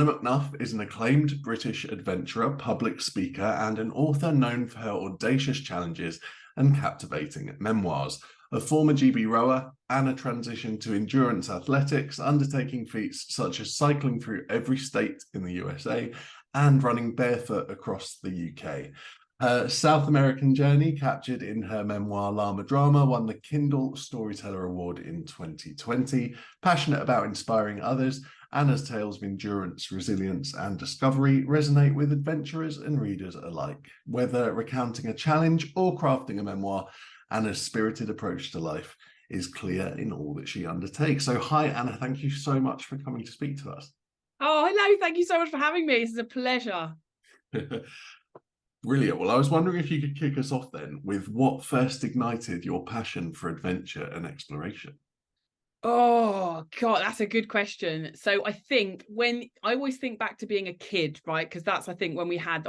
Anna McNuff is an acclaimed British adventurer, public speaker, and an author known for her audacious challenges and captivating memoirs. A former GB rower, Anna transitioned to endurance athletics, undertaking feats such as cycling through every state in the USA and running barefoot across the UK. Her South American journey, captured in her memoir Llama Drama, won the Kindle Storyteller Award in 2020. Passionate about inspiring others, Anna's tales of endurance, resilience, and discovery resonate with adventurers and readers alike. Whether recounting a challenge or crafting a memoir, Anna's spirited approach to life is clear in all that she undertakes. So, hi, Anna. Thank you so much for coming to speak to us. Oh, hello. Thank you so much for having me. This is a pleasure. Brilliant. Well, I was wondering if you could kick us off then with what first ignited your passion for adventure and exploration. Oh, God, that's a good question. So I think I always think back to being a kid, right? Because that's, I think, when we had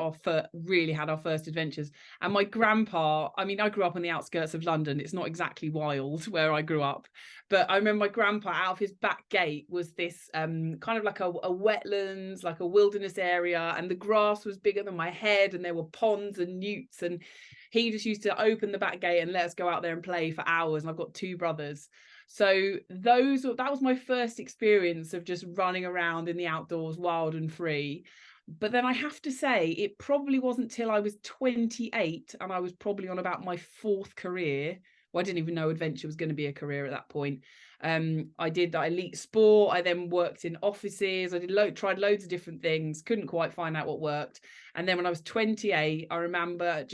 really had our first adventures. And my grandpa, I mean, I grew up on the outskirts of London. It's not exactly wild where I grew up. But I remember my grandpa, out of his back gate was this kind of like a wetlands, like a wilderness area. And the grass was bigger than my head. And there were ponds and newts. And he just used to open the back gate and let us go out there and play for hours. And I've got two brothers. So that was my first experience of just running around in the outdoors, wild and free. But then I have to say, it probably wasn't till I was 28 and I was probably on about my fourth career. Well, I didn't even know adventure was going to be a career at that point. I did that elite sport. I then worked in offices. I tried loads of different things, couldn't quite find out what worked. And then when I was 28, I remember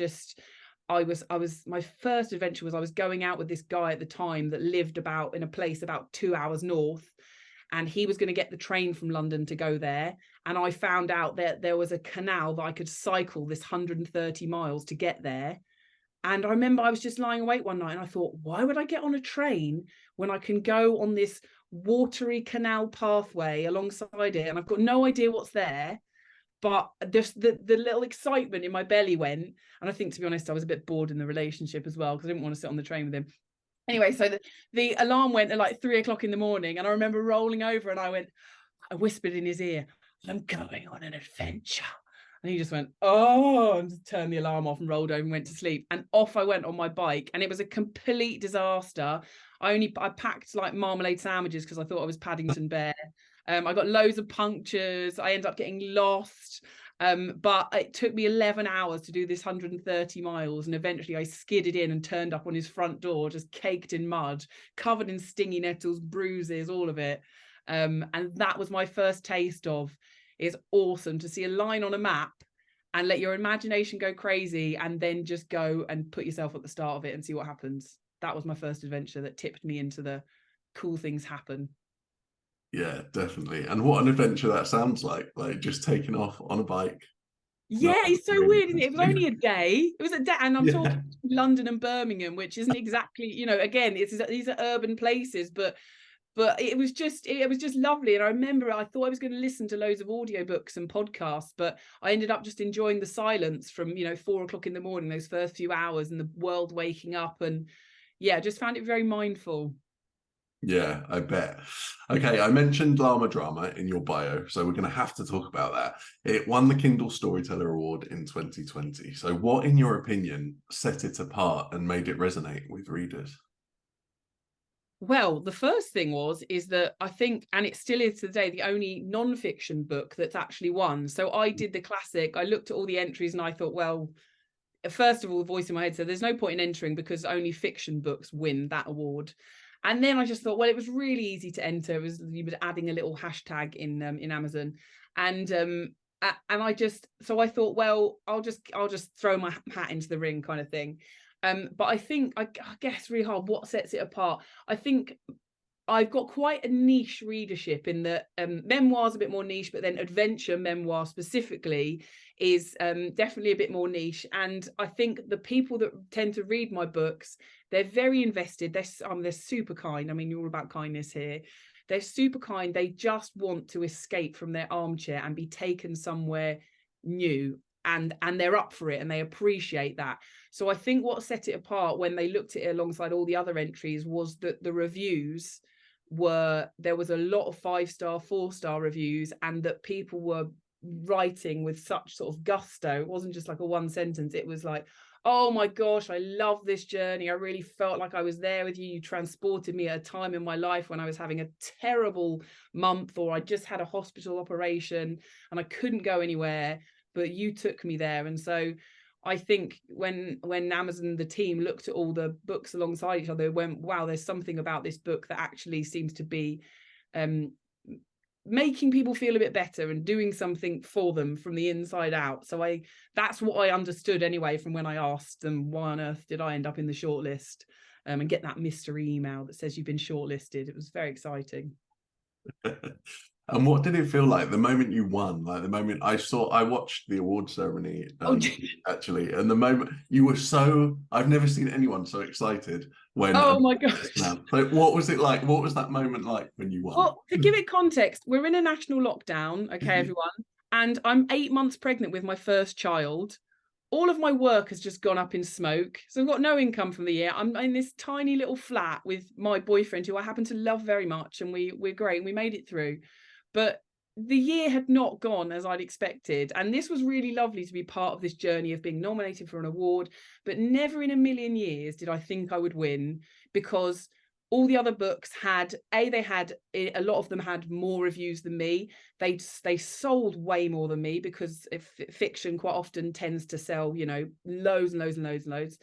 my first adventure was I was going out with this guy at the time that lived in a place about 2 hours north, and he was going to get the train from London to go there. And I found out that there was a canal that I could cycle this 130 miles to get there. And I remember I was just lying awake one night and I thought, why would I get on a train when I can go on this watery canal pathway alongside it? And I've got no idea what's there. But just the little excitement in my belly went. And I think, to be honest, I was a bit bored in the relationship as well, because I didn't want to sit on the train with him. Anyway, so the alarm went at like 3 o'clock in the morning. And I remember rolling over and I whispered in his ear, I'm going on an adventure. And he just went, oh, and just turned the alarm off and rolled over and went to sleep. And off I went on my bike. And it was a complete disaster. I packed like marmalade sandwiches because I thought I was Paddington Bear. I got loads of punctures. I ended up getting lost. But it took me 11 hours to do this 130 miles. And eventually I skidded in and turned up on his front door, just caked in mud, covered in stingy nettles, bruises, all of it. And that was my first taste of, it's awesome to see a line on a map and let your imagination go crazy and then just go and put yourself at the start of it and see what happens. That was my first adventure that tipped me into the cool things happen. Yeah, definitely. And what an adventure that sounds like just taking off on a bike. Yeah, it's so weird, isn't it? It was only a day. It was a day, and I'm talking London and Birmingham, which isn't exactly, again, these are urban places, but it was just lovely. And I remember I thought I was going to listen to loads of audiobooks and podcasts, but I ended up just enjoying the silence from 4 o'clock in the morning, those first few hours, and the world waking up, and yeah, just found it very mindful. Yeah, I bet. Okay, I mentioned Llama Drama in your bio, so we're going to have to talk about that. It won the Kindle Storyteller Award in 2020. So what, in your opinion, set it apart and made it resonate with readers? Well, the first thing is that I think, and it still is today, the only non-fiction book that's actually won. So I did the classic. I looked at all the entries and I thought, well, first of all, the voice in my head said there's no point in entering because only fiction books win that award. And then I just thought, well, it was really easy to enter. It was, you were adding a little hashtag in Amazon, and I thought, well, I'll just throw my hat into the ring, kind of thing. But I think I guess really hard. What sets it apart? I think I've got quite a niche readership in that memoir's a bit more niche, but then adventure memoir specifically is definitely a bit more niche. And I think the people that tend to read my books, they're very invested. They're super kind. I mean, you're all about kindness here. They're super kind. They just want to escape from their armchair and be taken somewhere new. And they're up for it and they appreciate that. So I think what set it apart when they looked at it alongside all the other entries was that the reviews there was a lot of 5-star, 4-star reviews, and that people were writing with such sort of gusto. It wasn't just like a one sentence. It was like, oh my gosh, I love this journey. I really felt like I was there with you. You transported me at a time in my life when I was having a terrible month, or I just had a hospital operation and I couldn't go anywhere, but you took me there. And so I think when Amazon, the team, looked at all the books alongside each other, they went, wow, there's something about this book that actually seems to be making people feel a bit better and doing something for them from the inside out. So that's what I understood anyway from when I asked them, why on earth did I end up in the shortlist, and get that mystery email that says you've been shortlisted. It was very exciting. And what did it feel like the moment you won? Like the moment I watched the award ceremony actually, and the moment you were I've never seen anyone so excited when. Oh my gosh! So what was it like? What was that moment like when you won? Well, to give it context, we're in a national lockdown, okay, everyone, and I'm 8 months pregnant with my first child. All of my work has just gone up in smoke. So I've got no income from the year. I'm in this tiny little flat with my boyfriend, who I happen to love very much, and we're great. We made it through. But the year had not gone as I'd expected. And this was really lovely to be part of this journey of being nominated for an award. But never in a million years did I think I would win, because all the other books had a lot of them had more reviews than me. They sold way more than me, because if fiction quite often tends to sell, loads and loads and loads and loads.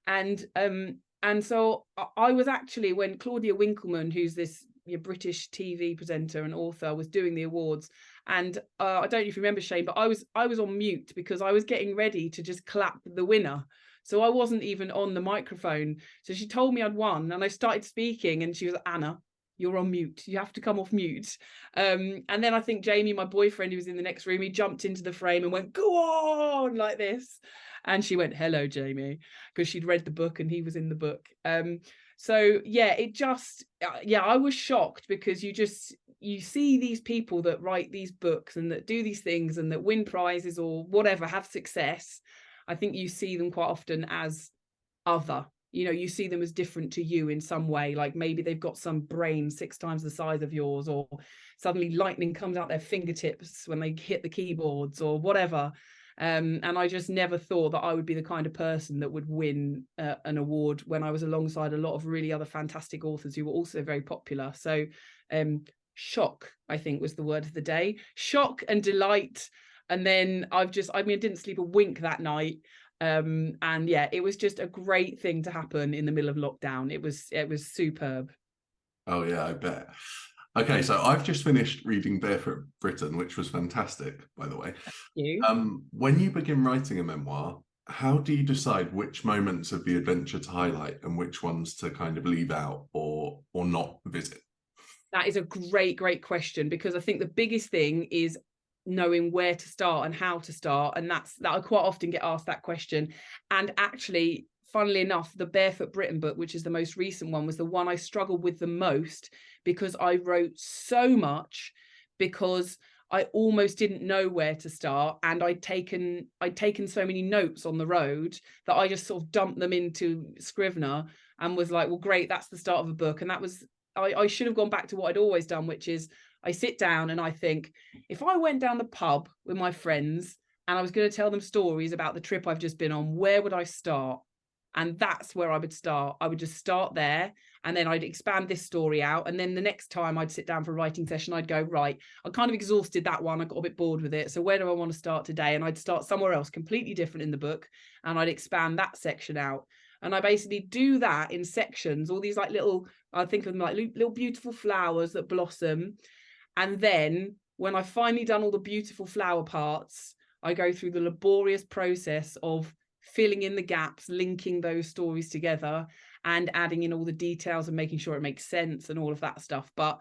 And so I was actually, when Claudia Winkleman, who's this British TV presenter and author, was doing the awards, and I don't know if you remember, Shane, but I was on mute because I was getting ready to just clap the winner. So I wasn't even on the microphone. So she told me I'd won, and I started speaking, and she was like, Anna, you're on mute. You have to come off mute. And then I think Jamie, my boyfriend, who was in the next room, he jumped into the frame and went, go on, like this. And she went, hello, Jamie, because she'd read the book and he was in the book. So yeah, I was shocked, because you see these people that write these books and that do these things and that win prizes or whatever, have success. I think you see them quite often as other, you see them as different to you in some way, like maybe they've got some brain 6 times the size of yours, or suddenly lightning comes out their fingertips when they hit the keyboards or whatever. And I just never thought that I would be the kind of person that would win an award when I was alongside a lot of really other fantastic authors who were also very popular. So shock, I think, was the word of the day. Shock and delight. And then I didn't sleep a wink that night. And yeah, it was just a great thing to happen in the middle of lockdown. It was superb. Oh yeah, I bet. Okay, so I've just finished reading Barefoot Britain, which was fantastic, by the way. When you begin writing a memoir, how do you decide which moments of the adventure to highlight and which ones to kind of leave out or not visit? That is a great question, because I think the biggest thing is knowing where to start and how to start. And that I quite often get asked that question. And actually, funnily enough, the Barefoot Britain book, which is the most recent one, was the one I struggled with the most, because I wrote so much, because I almost didn't know where to start, and I'd taken so many notes on the road that I just sort of dumped them into Scrivener and was like, well, great, that's the start of a book. And that was, I should have gone back to what I'd always done, which is I sit down and I think, if I went down the pub with my friends and I was going to tell them stories about the trip I've just been on, where would I start? And that's where I would start. I would just start there, and then I'd expand this story out. And then the next time I'd sit down for a writing session, I'd go, right, I kind of exhausted that one. I got a bit bored with it. So where do I want to start today? And I'd start somewhere else completely different in the book, and I'd expand that section out. And I basically do that in sections, all these like little, I think of them like little beautiful flowers that blossom. And then when I've finally done all the beautiful flower parts, I go through the laborious process of filling in the gaps, linking those stories together, and adding in all the details and making sure it makes sense and all of that stuff. But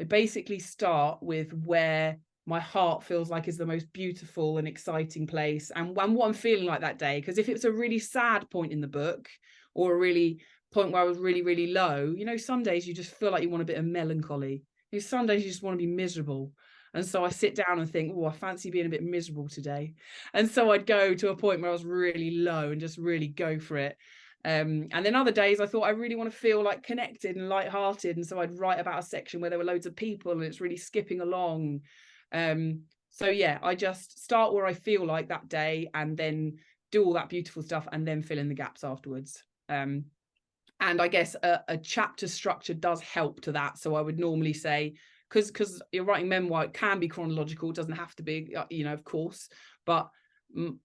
I basically start with where my heart feels like is the most beautiful and exciting place, and what I'm feeling like that day. Because if it's a really sad point in the book, or a really point where I was really, really low, some days you just feel like you want a bit of melancholy. Some days you just want to be miserable. And so I sit down and think, oh, I fancy being a bit miserable today. And so I'd go to a point where I was really low and just really go for it. And then other days I thought I really want to feel like connected and lighthearted, and so I'd write about a section where there were loads of people and it's really skipping along. So yeah, I just start where I feel like that day, and then do all that beautiful stuff, and then fill in the gaps afterwards. And I guess a chapter structure does help to that. So I would normally say, because you're writing memoir, it can be chronological, it doesn't have to be, of course, but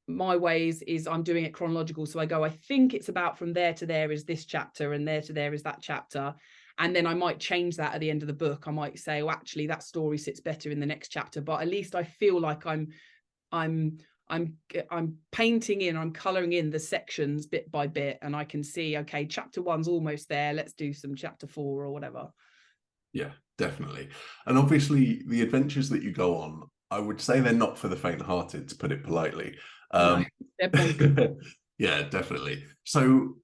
my ways is I'm doing it chronological. So I go, I think it's about from there to there is this chapter, and there to there is that chapter. And then I might change that at the end of the book. I might say, oh, actually that story sits better in the next chapter, but at least I feel like I'm painting in, I'm coloring in the sections bit by bit, and I can see, okay, chapter 1's almost there, let's do some chapter 4 or whatever. Yeah, definitely. And obviously the adventures that you go on, I would say they're not for the faint-hearted, to put it politely. No, they're bonkers. Yeah, definitely. So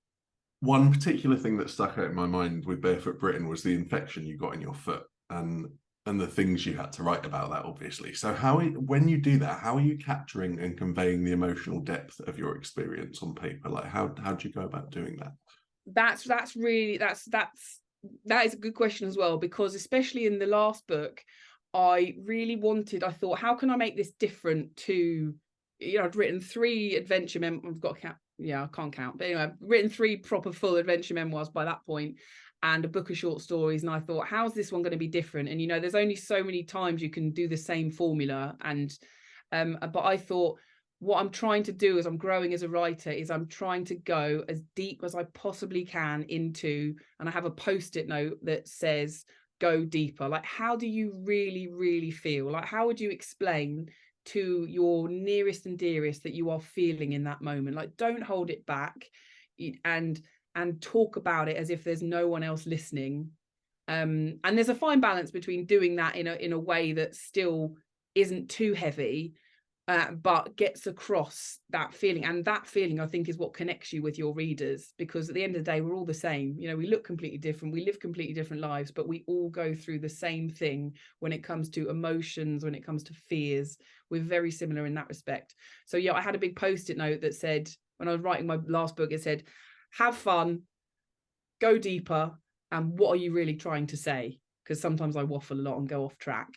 one particular thing that stuck out in my mind with Barefoot Britain was the infection you got in your foot, and the things you had to write about that, obviously. So when you do that, how are you capturing and conveying the emotional depth of your experience on paper? Like how do you go about doing that? That is a good question as well, because especially in the last book, I thought, how can I make this different to, I'd written 3 adventure I've got to count, I can't count, but anyway, I've written 3 proper full adventure memoirs by that point, and a book of short stories, and I thought, how's this one going to be different? And there's only so many times you can do the same formula, and but I thought, what I'm trying to do as I'm growing as a writer is I'm trying to go as deep as I possibly can into, and I have a post-it note that says, go deeper. Like, how do you really, really feel? Like, how would you explain to your nearest and dearest that you are feeling in that moment? Like, don't hold it back, and talk about it as if there's no one else listening. And there's a fine balance between doing that in a way that still isn't too heavy, but gets across that feeling. And that feeling, I think, is what connects you with your readers, because at the end of the day, we're all the same. We look completely different, we live completely different lives, but we all go through the same thing when it comes to emotions, when it comes to fears. We're very similar in that respect. So yeah, I had a big post-it note that said, when I was writing my last book, it said, have fun, go deeper, and what are you really trying to say? Because sometimes I waffle a lot and go off track.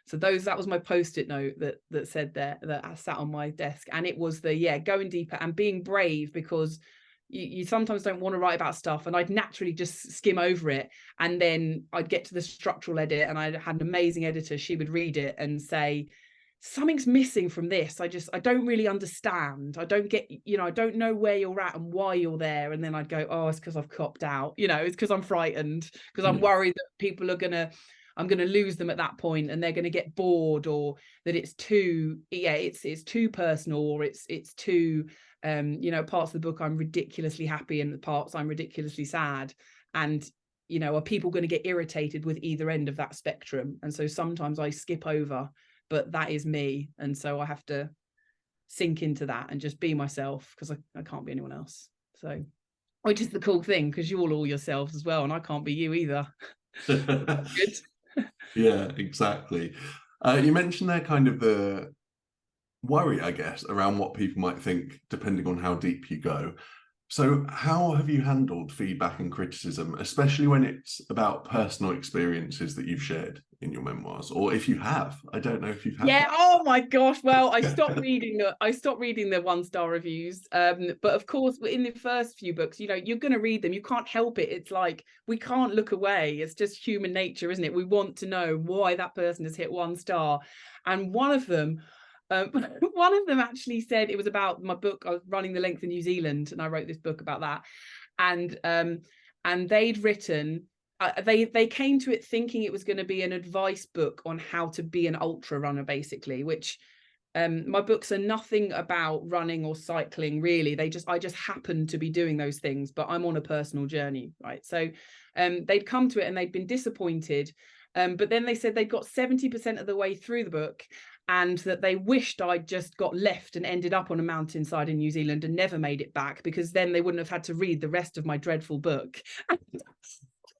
So that was my post-it note that said there, that I sat on my desk, and it was going deeper and being brave, because you sometimes don't want to write about stuff, and I'd naturally just skim over it, and then I'd get to the structural edit, and I had an amazing editor. She would read it and say, something's missing from this. I don't really understand. I don't get, I don't know where you're at and why you're there. And then I'd go, oh, it's because I've copped out. It's because I'm frightened, because I'm worried that people are I'm going to lose them at that point, and they're going to get bored, or that it's too personal, or it's too, parts of the book I'm ridiculously happy, and the parts I'm ridiculously sad. And, are people going to get irritated with either end of that spectrum? And so sometimes I skip over, but that is me. And so I have to sink into that and just be myself, because I can't be anyone else. So, which is the cool thing, because you're all yourselves as well, and I can't be you either. Good. Yeah, exactly. You mentioned there kind of the worry, I guess, around what people might think depending on how deep you go. So how have you handled feedback and criticism, especially when it's about personal experiences that you've shared in your memoirs? Or if you have, I don't know if you've had that. Oh my gosh. Well, I stopped reading the 1-star reviews. But of course, in the first few books, you're going to read them. You can't help it. It's like, we can't look away. It's just human nature, isn't it? We want to know why that person has hit 1 star. And one of them actually said, it was about my book. I was running the length of New Zealand, and I wrote this book about that. And they'd written, they came to it thinking it was going to be an advice book on how to be an ultra runner, basically, which my books are nothing about running or cycling, really. I just happen to be doing those things, but I'm on a personal journey, right? So they'd come to it and they'd been disappointed, but then they said they'd got 70% of the way through the book, and that they wished I'd just got left and ended up on a mountainside in New Zealand and never made it back, because then they wouldn't have had to read the rest of my dreadful book. And I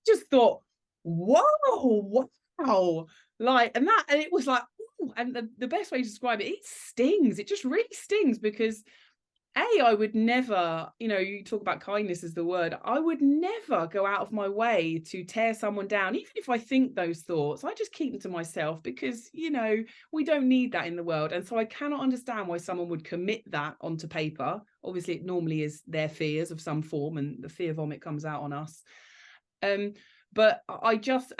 just thought, whoa, wow. And it was like, ooh, and the best way to describe it, it stings. It just really stings, because I would never, you talk about kindness as the word. I would never go out of my way to tear someone down, even if I think those thoughts. I just keep them to myself because, we don't need that in the world. And so I cannot understand why someone would commit that onto paper. Obviously, it normally is their fears of some form, and the fear vomit comes out on us. But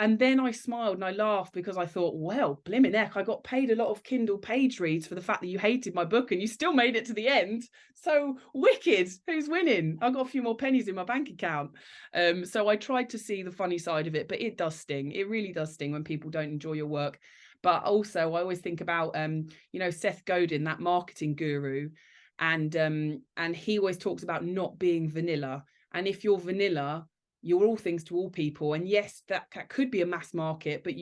and then I smiled and I laughed because I thought, well, blimmin' heck, I got paid a lot of Kindle page reads for the fact that you hated my book and you still made it to the end. So wicked, who's winning? I got a few more pennies in my bank account. So I tried to see the funny side of it, but it does sting. It really does sting when people don't enjoy your work. But also I always think about, Seth Godin, that marketing guru, and he always talks about not being vanilla. And if you're vanilla, you're all things to all people. And yes, that could be a mass market, but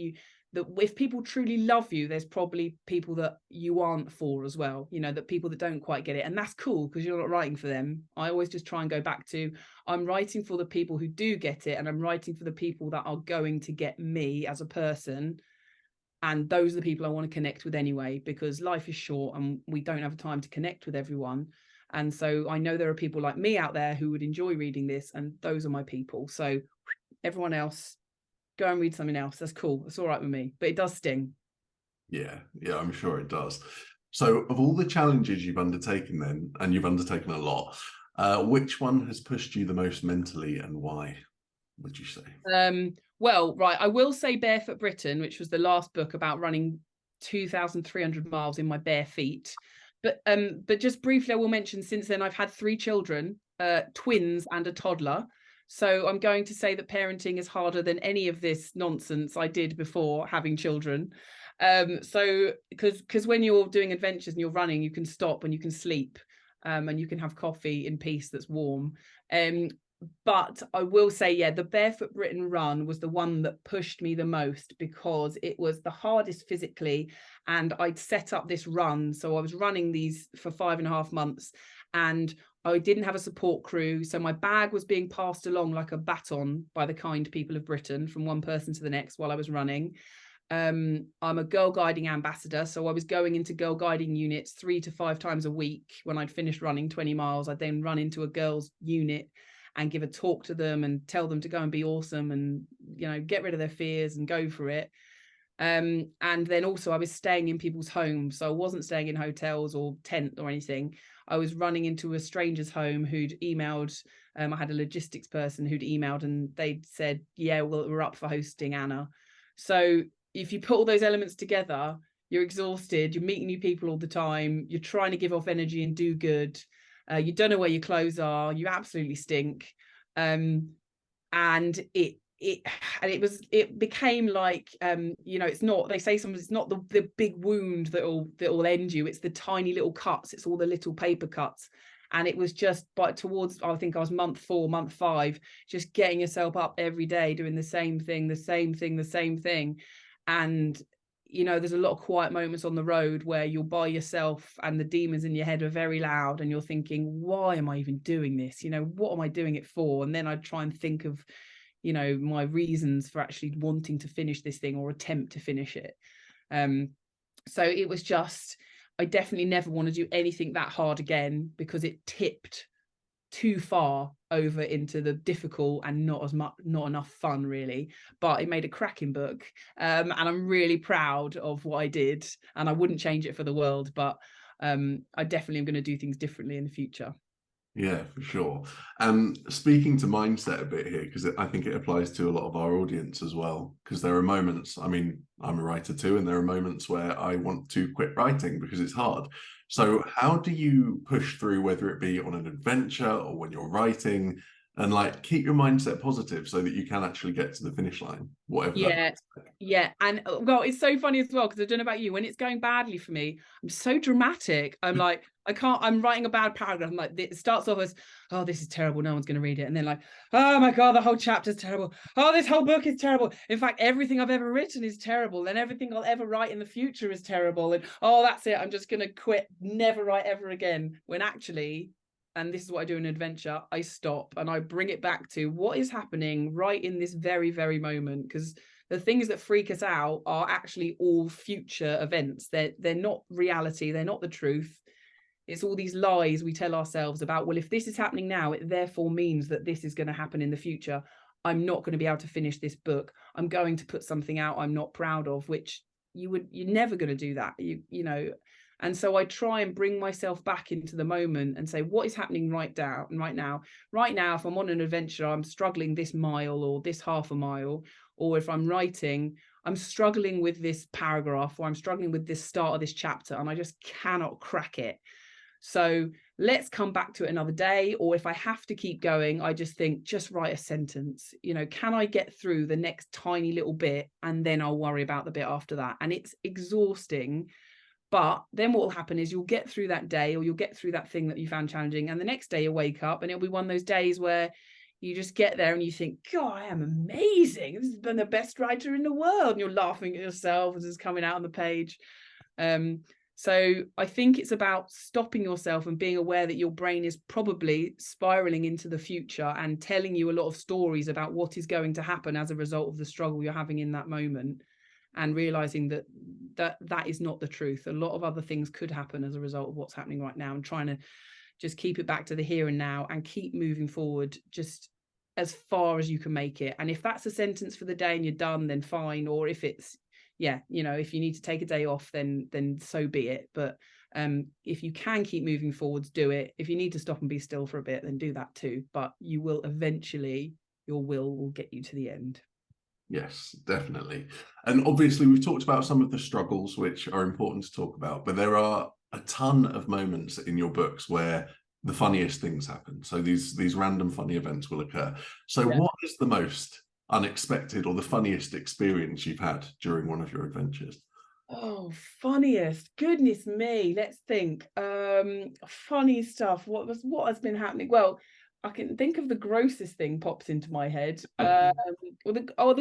if people truly love you, there's probably people that you aren't for as well, that people that don't quite get it. And that's cool because you're not writing for them. I always just try and go back to, I'm writing for the people who do get it, and I'm writing for the people that are going to get me as a person. And those are the people I want to connect with anyway, because life is short and we don't have time to connect with everyone. And so I know there are people like me out there who would enjoy reading this, and those are my people. So everyone else, go and read something else. That's cool. That's all right with me, but it does sting. Yeah, I'm sure it does. So of all the challenges you've undertaken then, and you've undertaken a lot, which one has pushed you the most mentally and why, would you say? Well, right, I will say Barefoot Britain, which was the last book about running 2,300 miles in my bare feet. But just briefly, I will mention, since then I've had 3 children, twins and a toddler. So I'm going to say that parenting is harder than any of this nonsense I did before having children. So because when you're doing adventures and you're running, you can stop and you can sleep, and you can have coffee in peace that's warm. But I will say, yeah, the Barefoot Britain run was the one that pushed me the most because it was the hardest physically. And I'd set up this run. So I was running these for 5.5 months and I didn't have a support crew. So my bag was being passed along like a baton by the kind people of Britain from one person to the next while I was running. I'm a girl guiding ambassador. So I was going into girl guiding units 3 to 5 times a week. When I'd finished running 20 miles, I'd then run into a girls unit and give a talk to them and tell them to go and be awesome and, get rid of their fears and go for it. And then also I was staying in people's homes. So I wasn't staying in hotels or tent or anything. I was running into a stranger's home who'd emailed. I had a logistics person who'd emailed and they'd said, yeah, well, we're up for hosting Anna. So if you put all those elements together, you're exhausted, you're meeting new people all the time, you're trying to give off energy and do good. You don't know where your clothes are. You absolutely stink. And it became like, it's not, they say sometimes it's not the big wound that will end you. It's the tiny little cuts. It's all the little paper cuts. And it was just, but towards, I think I was month 4, month 5, just getting yourself up every day, doing the same thing. And there's a lot of quiet moments on the road where you're by yourself and the demons in your head are very loud and you're thinking, why am I even doing this? What am I doing it for? And then I try and think of, my reasons for actually wanting to finish this thing or attempt to finish it. So it was just, I definitely never want to do anything that hard again because it tipped too far over into the difficult and not enough fun really. But it made a cracking book, and I'm really proud of what I did, and I wouldn't change it for the world, but I definitely am going to do things differently in the future. Yeah, for sure. Speaking to mindset a bit here, because I think it applies to a lot of our audience as well, because there are moments, I mean, I'm a writer too, and there are moments where I want to quit writing because it's hard. So how do you push through, whether it be on an adventure or when you're writing, and keep your mindset positive so that you can actually get to the finish line, whatever that looks like? Yeah. And well, it's so funny as well, because I don't know about you, when it's going badly for me, I'm so dramatic. I'm like, I'm writing a bad paragraph. I'm like, it starts off as, oh, this is terrible, no one's going to read it. And then like, oh my God, the whole chapter's terrible. Oh, this whole book is terrible. In fact, everything I've ever written is terrible. And everything I'll ever write in the future is terrible. And oh, that's it. I'm just going to quit, never write ever again. When actually, and this is what I do in adventure, I stop and I bring it back to what is happening right in this very, very moment. Because the things that freak us out are actually all future events. They're not reality. They're not the truth. It's all these lies we tell ourselves about, well, if this is happening now, it therefore means that this is going to happen in the future. I'm not going to be able to finish this book. I'm going to put something out I'm not proud of, which you're never going to do that. You know, and so I try and bring myself back into the moment and say, what is happening right now? If I'm on an adventure, I'm struggling this mile or this half a mile, or if I'm writing, I'm struggling with this paragraph, or I'm struggling with this start of this chapter, and I just cannot crack it. So let's come back to it another day. Or if I have to keep going, I just think, just write a sentence. You know, can I get through the next tiny little bit, and then I'll worry about the bit after that. And it's exhausting. But then what will happen is you'll get through that day, or you'll get through that thing that you found challenging. And the next day you wake up and it'll be one of those days where you just get there and you think, God, I am amazing. This has been the best writer in the world. And you're laughing at yourself as it's coming out on the page. So I think it's about stopping yourself and being aware that your brain is probably spiraling into the future and telling you a lot of stories about what is going to happen as a result of the struggle you're having in that moment, and realizing that is not the truth. A lot of other things could happen as a result of what's happening right now, and trying to just keep it back to the here and now and keep moving forward just as far as you can make it. And if that's a sentence for the day and you're done, then fine. Or if it's, yeah, you know, if you need to take a day off, then so be it. But if you can keep moving forwards, do it. If you need to stop and be still for a bit, then do that too. But you will eventually, your will get you to the end. Yes, definitely. And obviously we've talked about some of the struggles which are important to talk about, but there are a ton of moments in your books where the funniest things happen. So these random funny events will occur. So what is the most unexpected or the funniest experience you've had during one of your adventures? Oh, funniest, goodness me, let's think. Funny stuff. What has been happening? Well, I can think of the grossest thing pops into my head. The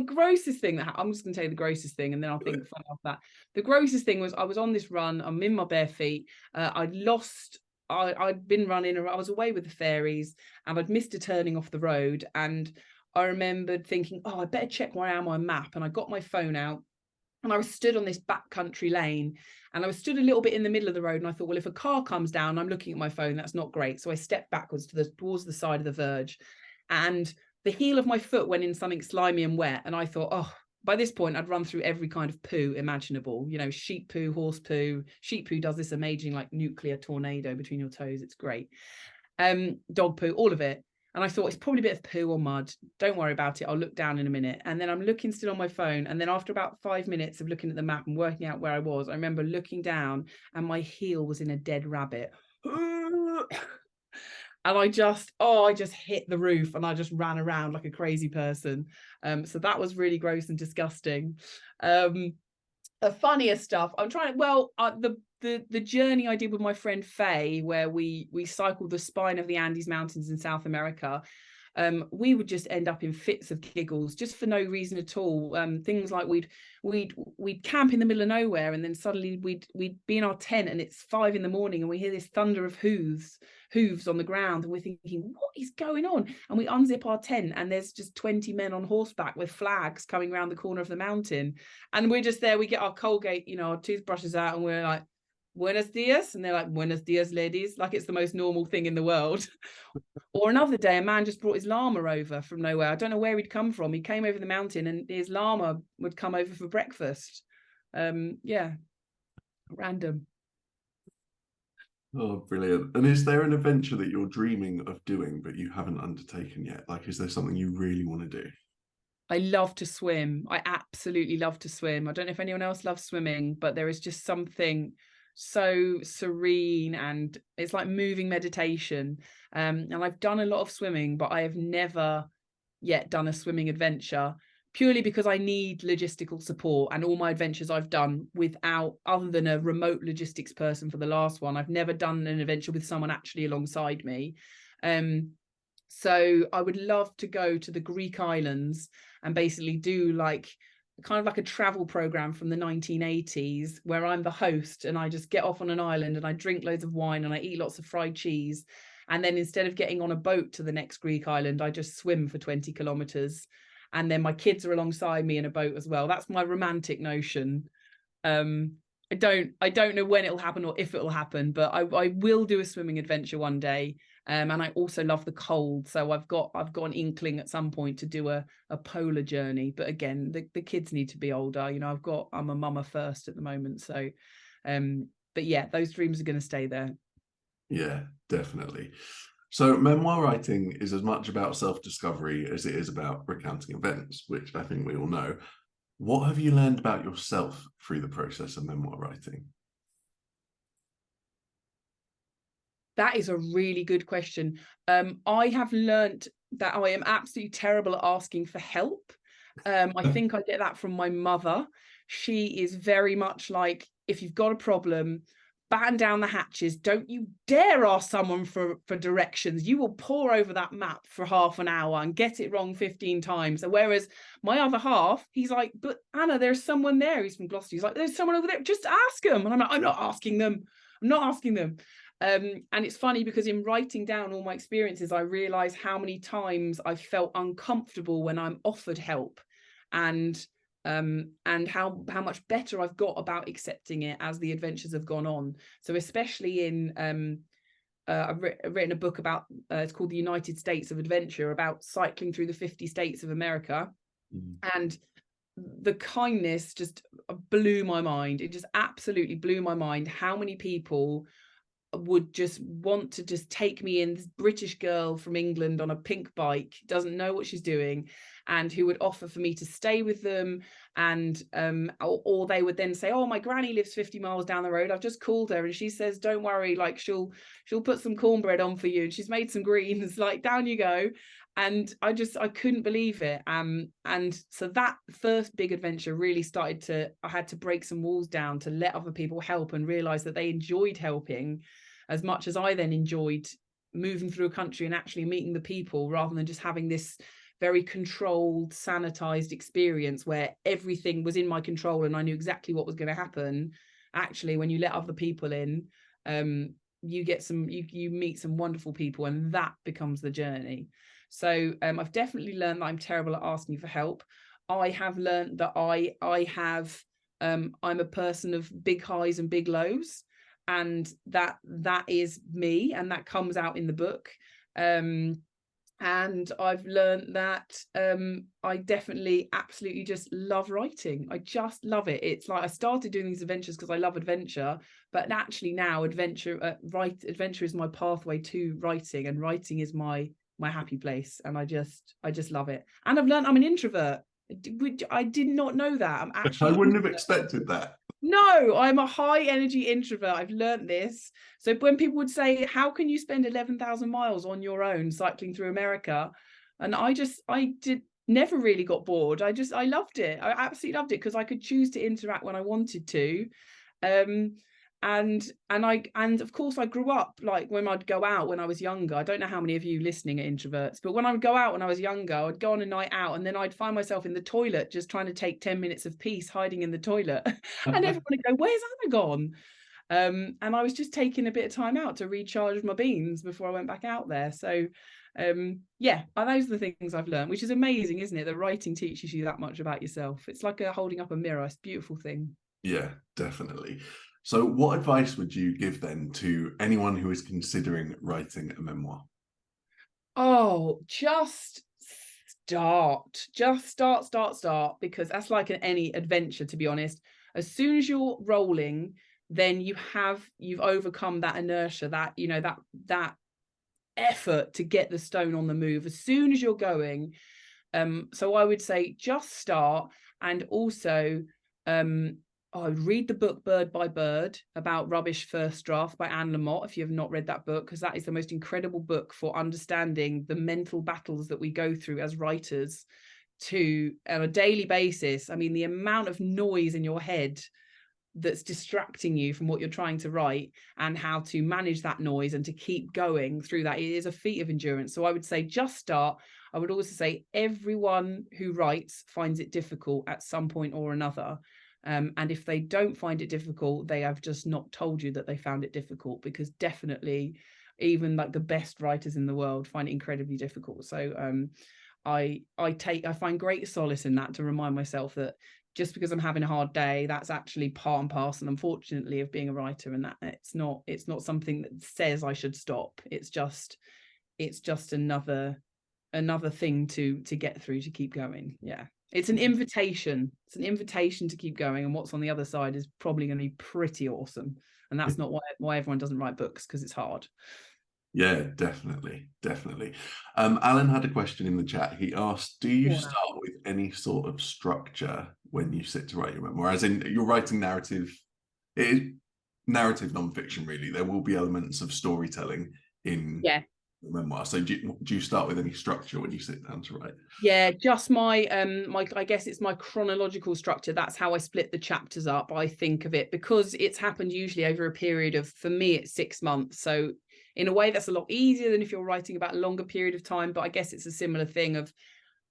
grossest thing that I'm just going to tell you the grossest thing, and then I'll think funny off that. The grossest thing was I was on this run. I'm in my bare feet. I'd been running. I was away with the fairies, and I'd missed a turning off the road. And I remembered thinking, oh, I better check where I am on my map. And I got my phone out. And I was stood on this backcountry lane, and I was stood a little bit in the middle of the road. And I thought, well, if a car comes down, I'm looking at my phone, that's not great. So I stepped backwards towards the side of the verge, and the heel of my foot went in something slimy and wet. And I thought, oh, by this point, I'd run through every kind of poo imaginable, you know, sheep poo, horse poo. Sheep poo does this amazing, like, nuclear tornado between your toes. It's great. Dog poo, all of it. And I thought, it's probably a bit of poo or mud. Don't worry about it. I'll look down in a minute. And then I'm looking still on my phone. And then after about 5 minutes of looking at the map and working out where I was, I remember looking down and my heel was in a dead rabbit. And I just hit the roof and I just ran around like a crazy person. So that was really gross and disgusting. The funniest stuff, I'm trying to, well, the journey I did with my friend Faye, where we cycled the spine of the Andes Mountains in South America, we would just end up in fits of giggles just for no reason at all. Things like we'd camp in the middle of nowhere, and then suddenly we'd be in our tent and it's 5 a.m. and we hear this thunder of hooves on the ground, and we're thinking, what is going on? And we unzip our tent and there's just 20 men on horseback with flags coming around the corner of the mountain, and we're just there. We get our Colgate, you know, our toothbrushes out, and we're like, buenos dias, and they're like, buenos dias, ladies, like it's the most normal thing in the world. Or another day, a man just brought his llama over from nowhere. I don't know where he'd come from. He came over the mountain and his llama would come over for breakfast. Yeah, random. Oh, brilliant. And is there an adventure that you're dreaming of doing but you haven't undertaken yet? Like, is there something you really want to do? I love to swim. I absolutely love to swim. I don't know if anyone else loves swimming, but there is just something so serene, and it's like moving meditation. And I've done a lot of swimming, but I have never yet done a swimming adventure, purely because I need logistical support. And all my adventures I've done without, other than a remote logistics person for the last one, I've never done an adventure with someone actually alongside me. So I would love to go to the Greek islands and basically do like kind of like a travel program from the 1980s, where I'm the host and I just get off on an island and I drink loads of wine and I eat lots of fried cheese. And then instead of getting on a boat to the next Greek island, I just swim for 20 kilometers. And then my kids are alongside me in a boat as well. That's my romantic notion. I don't know when it'll happen or if it'll happen, but I will do a swimming adventure one day. And I also love the cold, so I've got an inkling at some point to do a polar journey. But again, the kids need to be older. You know, I'm a mama first at the moment, so but yeah, those dreams are going to stay there. Yeah, definitely. So memoir writing is as much about self-discovery as it is about recounting events, which I think we all know. What have you learned about yourself through the process of memoir writing? That is a really good question. I have learnt that I am absolutely terrible at asking for help. I think I get that from my mother. She is very much like, if you've got a problem, batten down the hatches. Don't you dare ask someone for directions. You will pore over that map for half an hour and get it wrong 15 times. And whereas my other half, he's like, but Anna, there's someone there. He's from Gloucester. He's like, there's someone over there. Just ask them. And I'm like, I'm not asking them. I'm not asking them. And it's funny because in writing down all my experiences, I realize how many times I felt uncomfortable when I'm offered help, and how much better I've got about accepting it as the adventures have gone on. So especially in I've written a book about it's called The United States of Adventure, about cycling through the 50 states of America. And the kindness just blew my mind. It just absolutely blew my mind how many people would just want to just take me in, this British girl from England on a pink bike, doesn't know what she's doing, and who would offer for me to stay with them. And or they would then say, oh, my granny lives 50 miles down the road, I've just called her and she says don't worry, like she'll put some cornbread on for you, and she's made some greens, like down you go. And I couldn't believe it. And so that first big adventure really I had to break some walls down to let other people help and realize that they enjoyed helping as much as I then enjoyed moving through a country and actually meeting the people, rather than just having this very controlled, sanitized experience where everything was in my control and I knew exactly what was going to happen. Actually, when you let other people in, you meet some wonderful people, and that becomes the journey. So I've definitely learned that I'm terrible at asking for help. I have learned that I'm a person of big highs and big lows, and that is me, and that comes out in the book. And I've learned that I definitely absolutely just love writing. I just love it. It's like I started doing these adventures because I love adventure, but actually now adventure is my pathway to writing, and writing is my happy place, and I just love it. And I've learned I'm an introvert. I did not know that. I'm actually I wouldn't have expected that. No, I'm a high energy introvert. I've learned this. So when people would say, how can you spend 11,000 miles on your own cycling through America? And I did never really got bored. I loved it. I absolutely loved it because I could choose to interact when I wanted to. And of course I grew up, like when I'd go out when I was younger. I don't know how many of you listening are introverts, but when I would go out when I was younger, I'd go on a night out and then I'd find myself in the toilet just trying to take 10 minutes of peace, hiding in the toilet. And everyone would go, where's Anna gone? And I was just taking a bit of time out to recharge my beans before I went back out there. So yeah, those are the things I've learned, which is amazing, isn't it? That writing teaches you that much about yourself. It's like holding up a mirror. It's a beautiful thing. Yeah, definitely. So what advice would you give then to anyone who is considering writing a memoir? Oh, just start. Just start, because that's like any adventure, to be honest. As soon as you're rolling, then you've overcome that inertia, that effort to get the stone on the move as soon as you're going. So I would say just start. And also I would read the book Bird by Bird about Rubbish First Draft by Anna McNuff, if you have not read that book, because that is the most incredible book for understanding the mental battles that we go through as writers on a daily basis. I mean, the amount of noise in your head that's distracting you from what you're trying to write, and how to manage that noise and to keep going through that, it is a feat of endurance. So I would say just start. I would also say everyone who writes finds it difficult at some point or another. And if they don't find it difficult, they have just not told you that they found it difficult, because definitely even like the best writers in the world find it incredibly difficult. So I find great solace in that, to remind myself that just because I'm having a hard day. That's actually part and parcel, unfortunately, of being a writer, and that it's not something that says I should stop. It's just another thing to get through, to keep going. Yeah, it's an invitation. It's an invitation to keep going, and what's on the other side is probably going to be pretty awesome. And that's not why everyone doesn't write books, because it's hard. Yeah, definitely. Alan had a question in the chat. He asked, do you start with any sort of structure when you sit to write your memoir? As in, you're writing narrative, it is narrative non-fiction, really. There will be elements of storytelling in the memoir. So do you start with any structure when you sit down to write? Yeah, just my I guess it's my chronological structure. That's how I split the chapters up. I think of it, because it's happened usually over a period of, for me, it's 6 months. So in a way, that's a lot easier than if you're writing about a longer period of time. But I guess it's a similar thing of,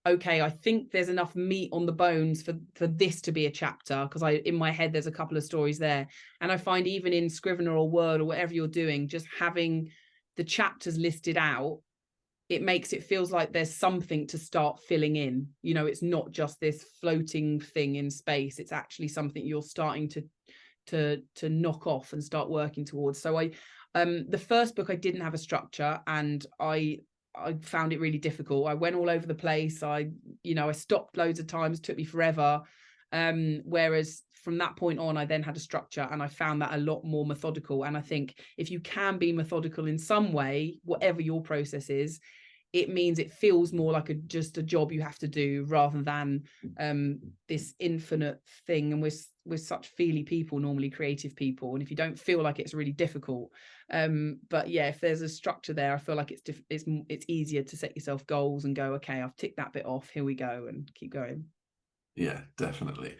okay, I think there's enough meat on the bones for this to be a chapter, because in my head there's a couple of stories there. And I find even in Scrivener or Word or whatever you're doing, just having the chapters listed out, it makes it feels like there's something to start filling in. You know, it's not just this floating thing in space. It's actually something you're starting to knock off and start working towards. So the first book, I didn't have a structure, and I found it really difficult. I went all over the place. I stopped loads of times. It took me forever. Whereas from that point on, I then had a structure, and I found that a lot more methodical. And I think if you can be methodical in some way, whatever your process is, it means it feels more like just a job you have to do, rather than this infinite thing. And we're such feely people, normally creative people, and if you don't feel like it's really difficult. But yeah, if there's a structure there, I feel like it's easier to set yourself goals and go, okay, I've ticked that bit off, here we go, and keep going. Yeah, definitely.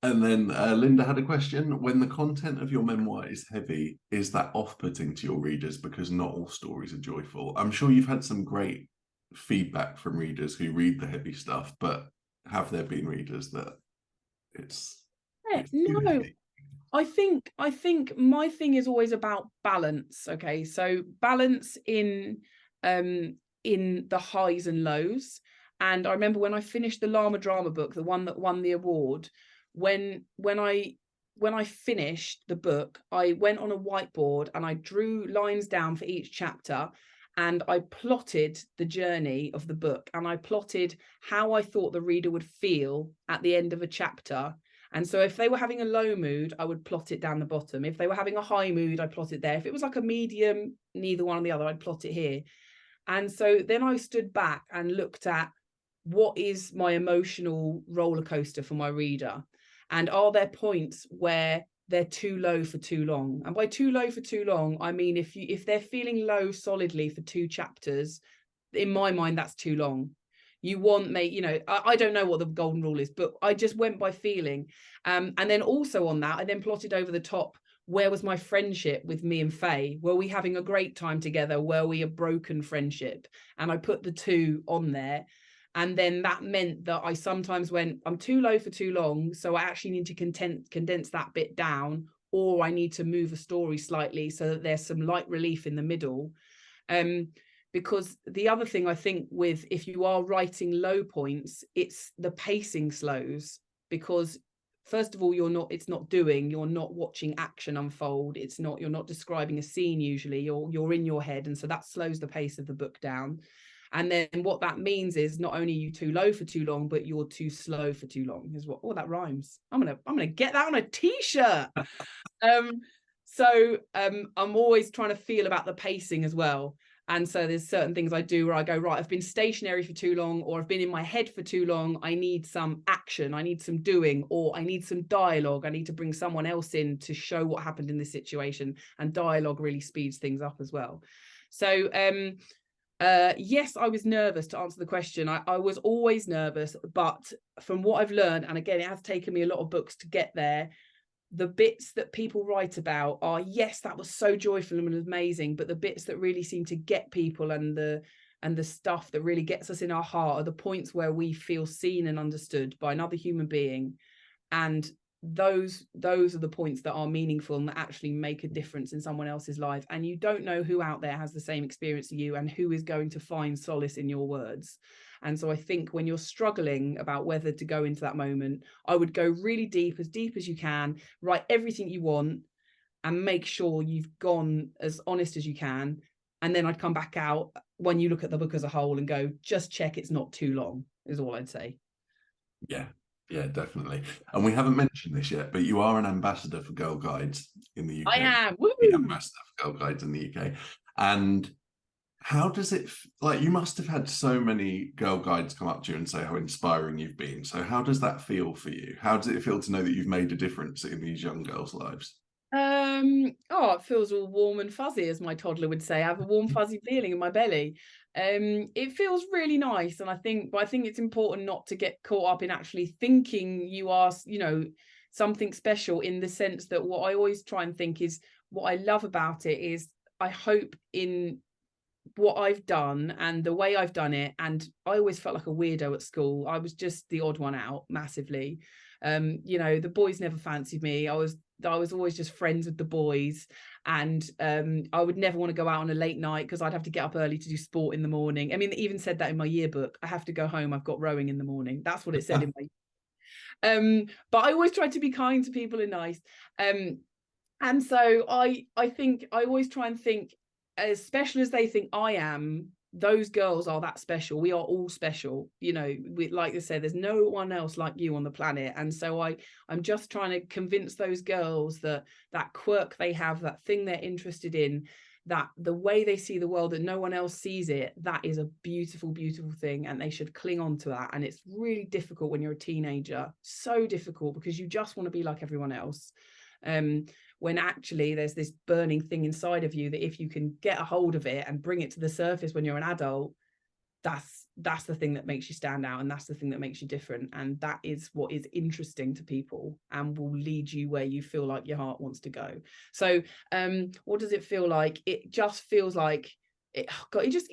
And then Linda had a question. When the content of your memoir is heavy, is that off-putting to your readers, because not all stories are joyful? I'm sure you've had some great feedback from readers who read the heavy stuff, but have there been readers that it's no, I think my thing is always about balance. Okay, so balance in the highs and lows. And I remember when I finished the Llama drama book, the one that won the award, when I finished the book, I went on a whiteboard and I drew lines down for each chapter, and I plotted the journey of the book, and I plotted how I thought the reader would feel at the end of a chapter. And so if they were having a low mood, I would plot it down the bottom. If they were having a high mood, I'd plot it there. If it was like a medium, neither one or the other, I'd plot it here. And so then I stood back and looked at, what is my emotional roller coaster for my reader? And are there points where they're too low for too long? And by too low for too long, I mean, if they're feeling low solidly for 2 chapters, in my mind, that's too long. You want I don't know what the golden rule is, but I just went by feeling. And then also on that, I then plotted over the top, where was my friendship with me and Faye? Were we having a great time together? Were we a broken friendship? And I put the 2 on there. And then that meant that I sometimes went, I'm too low for too long, so I actually need to condense that bit down, or I need to move a story slightly so that there's some light relief in the middle. Because the other thing I think with, if you are writing low points, it's the pacing slows, because first of all, you're not watching action unfold. You're not describing a scene usually, you're in your head. And so that slows the pace of the book down. And then what that means is not only are you too low for too long, but you're too slow for too long is what, that rhymes. I'm gonna get that on a t-shirt. So I'm always trying to feel about the pacing as well. And so there's certain things I do where I go, right, I've been stationary for too long, or I've been in my head for too long. I need some action, I need some doing, or I need some dialogue. I need to bring someone else in to show what happened in this situation. And dialogue really speeds things up as well. So yes, I was nervous, to answer the question. I was always nervous, but from what I've learned, and again, it has taken me a lot of books to get there, the bits that people write about are, yes, that was so joyful and amazing, but the bits that really seem to get people, and the stuff that really gets us in our heart, are the points where we feel seen and understood by another human being, and those are the points that are meaningful and that actually make a difference in someone else's life. And you don't know who out there has the same experience as you and who is going to find solace in your words. And so I think when you're struggling about whether to go into that moment, I would go really deep as you can, write everything you want, and make sure you've gone as honest as you can. And then I'd come back out when you look at the book as a whole and go, just check it's not too long, is all I'd say. Yeah, definitely. And we haven't mentioned this yet, but you are an ambassador for Girl Guides in the UK. I am. Woo! The ambassador for Girl Guides in the UK. And how does it, like, you must have had so many Girl Guides come up to you and say how inspiring you've been. So how does that feel for you? How does it feel to know that you've made a difference in these young girls' lives? It feels all warm and fuzzy, as my toddler would say. I have a warm fuzzy feeling in my belly. It feels really nice, and I think it's important not to get caught up in actually thinking you are, something special, in the sense that what I always try and think is, what I love about it is, I hope in what I've done and the way I've done it, and I always felt like a weirdo at school. I was just the odd one out massively. The boys never fancied me. I was always just friends with the boys, and I would never want to go out on a late night because I'd have to get up early to do sport in the morning. I mean, they even said that in my yearbook. I have to go home, I've got rowing in the morning. That's what it said in my but I always tried to be kind to people and nice. And so I think I always try and think, as special as they think I am, those girls are that special. We are all special, like I said, there's no one else like you on the planet. And so I'm just trying to convince those girls that quirk they have, that thing they're interested in, that the way they see the world, that no one else sees it, that is a beautiful, beautiful thing, and they should cling on to that. And it's really difficult when you're a teenager, so difficult, because you just want to be like everyone else. When actually there's this burning thing inside of you that, if you can get a hold of it and bring it to the surface when you're an adult, that's the thing that makes you stand out, and that's the thing that makes you different, and that is what is interesting to people and will lead you where you feel like your heart wants to go. So what does it feel like? It just feels like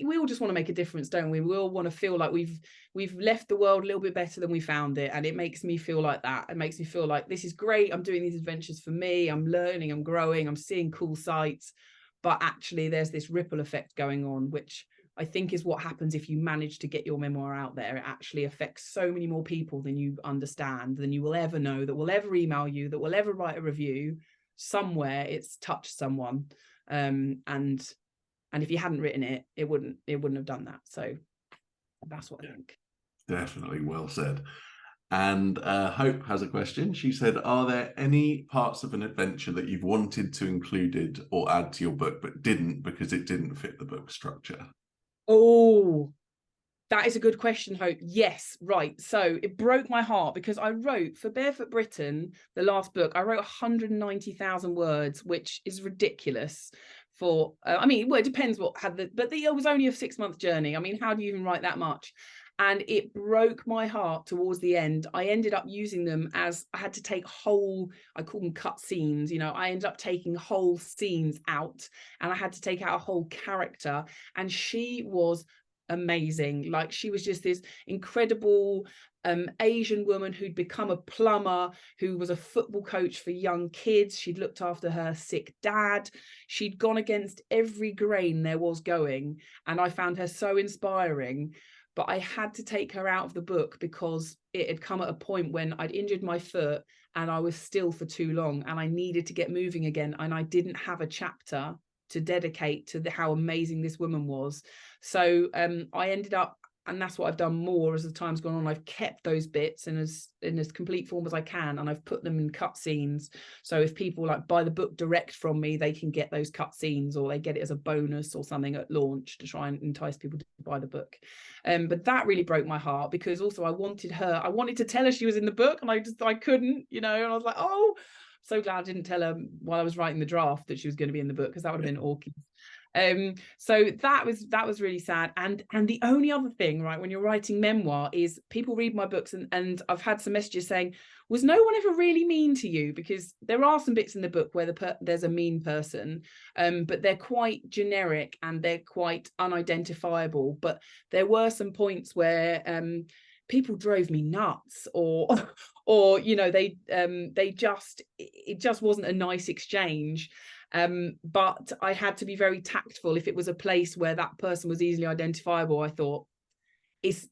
we all just want to make a difference, don't we? We all want to feel like we've left the world a little bit better than we found it, and it makes me feel like that. It makes me feel like, this is great, I'm doing these adventures for me, I'm learning, I'm growing, I'm seeing cool sights, but actually there's this ripple effect going on, which I think is what happens if you manage to get your memoir out there. It actually affects so many more people than you understand, than you will ever know, that will ever email you, that will ever write a review. Somewhere it's touched someone, and if you hadn't written it, it wouldn't have done that. So that's what I think. Definitely, well said. And Hope has a question. She said, are there any parts of an adventure that you've wanted to included or add to your book but didn't because it didn't fit the book structure? Oh, that is a good question, Hope. Yes, right. So it broke my heart because I wrote for Barefoot Britain, the last book, I wrote 190,000 words, which is ridiculous for, it depends what had but it was only a 6-month journey. I mean, how do you even write that much? And it broke my heart towards the end. I ended up using them as, I had to take I call them cut scenes. I ended up taking whole scenes out, and I had to take out a whole character. And she was amazing. Like, she was just this incredible Asian woman who'd become a plumber, who was a football coach for young kids. She'd looked after her sick dad. She'd gone against every grain there was going, and I found her so inspiring. But I had to take her out of the book because it had come at a point when I'd injured my foot and I was still for too long, and I needed to get moving again, and I didn't have a chapter to dedicate to how amazing this woman was. So I ended up, and that's what I've done more as the time's gone on, I've kept those bits in as complete form as I can, and I've put them in cut scenes. So if people buy the book direct from me, they can get those cut scenes, or they get it as a bonus or something at launch to try and entice people to buy the book. But that really broke my heart, because also I wanted to tell her she was in the book, and I couldn't, and I was like, oh, so glad I didn't tell her while I was writing the draft that she was going to be in the book, because that would have been awkward. So that was really sad. And the only other thing, right, when you're writing memoir, is people read my books, and I've had some messages saying, was no one ever really mean to you? Because there are some bits in the book where there's a mean person, but they're quite generic and they're quite unidentifiable. But there were some points where people drove me nuts, or or you know, it just wasn't a nice exchange. But I had to be very tactful. If it was a place where that person was easily identifiable, I thought, it's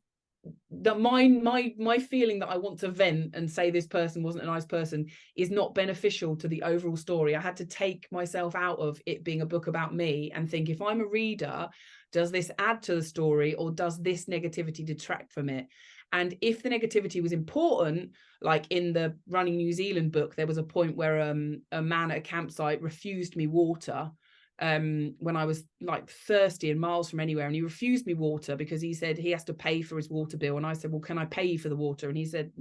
that my feeling that I want to vent and say this person wasn't a nice person is not beneficial to the overall story. I had to take myself out of it being a book about me and think, if I'm a reader, does this add to the story, or does this negativity detract from it? And if the negativity was important, like in the Running New Zealand book, there was a point where a man at a campsite refused me water when I was like thirsty and miles from anywhere, and he refused me water because he said he has to pay for his water bill. And I said, well, can I pay you for the water? And he said,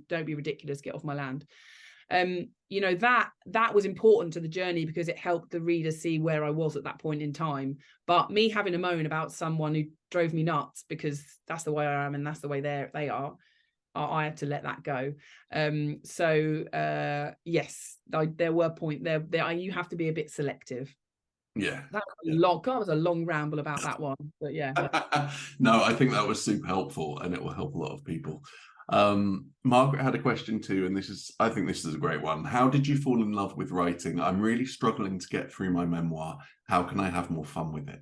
don't be ridiculous, get off my land. You know, that was important to the journey because it helped the reader see where I was at that point in time. But me having a moan about someone who drove me nuts because that's the way I am and that's the way they are, I had to let that go. Yes, there were points there you have to be a bit selective. Yeah. That was a long ramble about that one, but yeah. No, I think that was super helpful, and it will help a lot of people. Margaret had a question too, and I think this is a great one. How did you fall in love with writing? I'm really struggling to get through my memoir. How can I have more fun with it?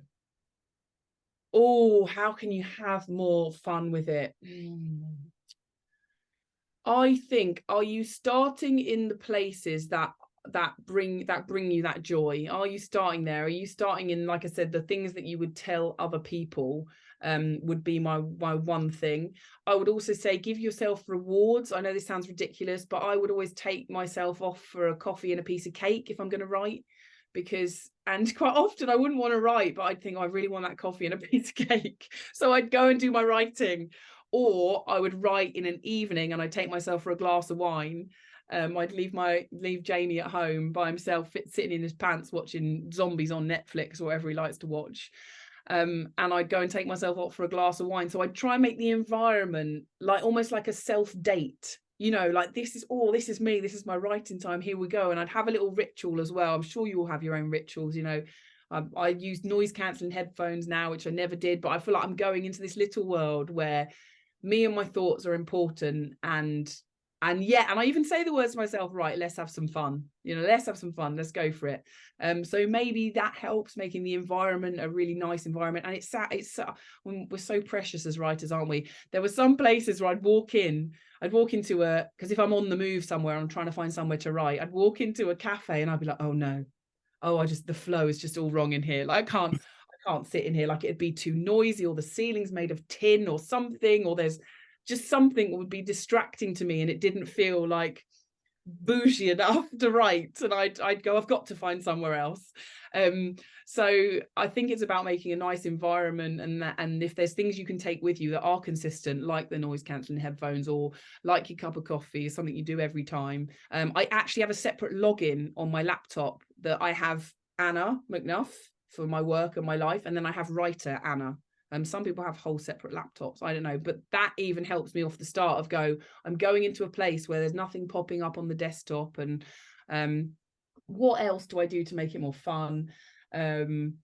Oh, how can you have more fun with it? I think, are you starting in the places that bring you that joy? Are you starting there? Are you starting in, like I said, the things that you would tell other people? Would be my one thing. I would also say, give yourself rewards. I know this sounds ridiculous, but I would always take myself off for a coffee and a piece of cake if I'm going to write, and quite often I wouldn't want to write, but I'd think, I really want that coffee and a piece of cake, so I'd go and do my writing. Or I would write in an evening and I'd take myself for a glass of wine. I'd leave Jamie at home by himself, sitting in his pants watching zombies on Netflix or whatever he likes to watch. And I'd go and take myself out for a glass of wine. So I'd try and make the environment like almost like a self-date, you know, like this is me, this is my writing time, here we go. And I'd have a little ritual as well. I'm sure you all have your own rituals, you know. I use noise cancelling headphones now, which I never did, but I feel like I'm going into this little world where me and my thoughts are important, and I even say the words to myself, right, let's have some fun, you know, let's have some fun, let's go for it. So maybe that helps, making the environment a really nice environment. And we're so precious as writers, aren't we? There were some places where I'd walk into because if I'm on the move somewhere, I'm trying to find somewhere to write, I'd walk into a cafe and I'd be like, oh no, the flow is just all wrong in here. Like I can't sit in here, like it'd be too noisy, or the ceiling's made of tin or something, or there's just something that would be distracting to me, and it didn't feel like bougie enough to write. And I'd go, I've got to find somewhere else. So I think it's about making a nice environment, and if there's things you can take with you that are consistent, like the noise cancelling headphones, or like your cup of coffee, something you do every time. I actually have a separate login on my laptop that I have Anna McNuff for my work and my life, and then I have writer Anna. Some people have whole separate laptops, I don't know, but that even helps me off the start of I'm going into a place where there's nothing popping up on the desktop. And what else do I do to make it more fun? I mean,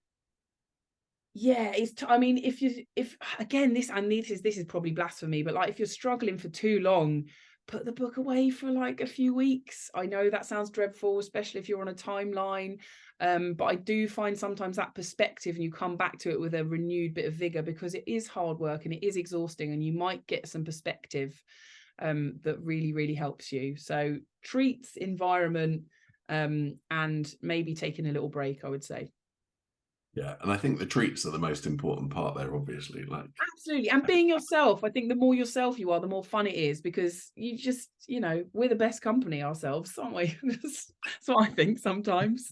if again, this is probably blasphemy, but like if you're struggling for too long, put the book away for like a few weeks. I know that sounds dreadful, especially if you're on a timeline. But I do find sometimes that perspective, and you come back to it with a renewed bit of vigor, because it is hard work and it is exhausting, and you might get some perspective that really, really helps you. So treats, environment, and maybe taking a little break, I would say. Yeah, and I think the treats are the most important part there, obviously. Like, absolutely. And being yourself. I think the more yourself you are, the more fun it is, because you just, you know, we're the best company ourselves, aren't we? That's what I think sometimes.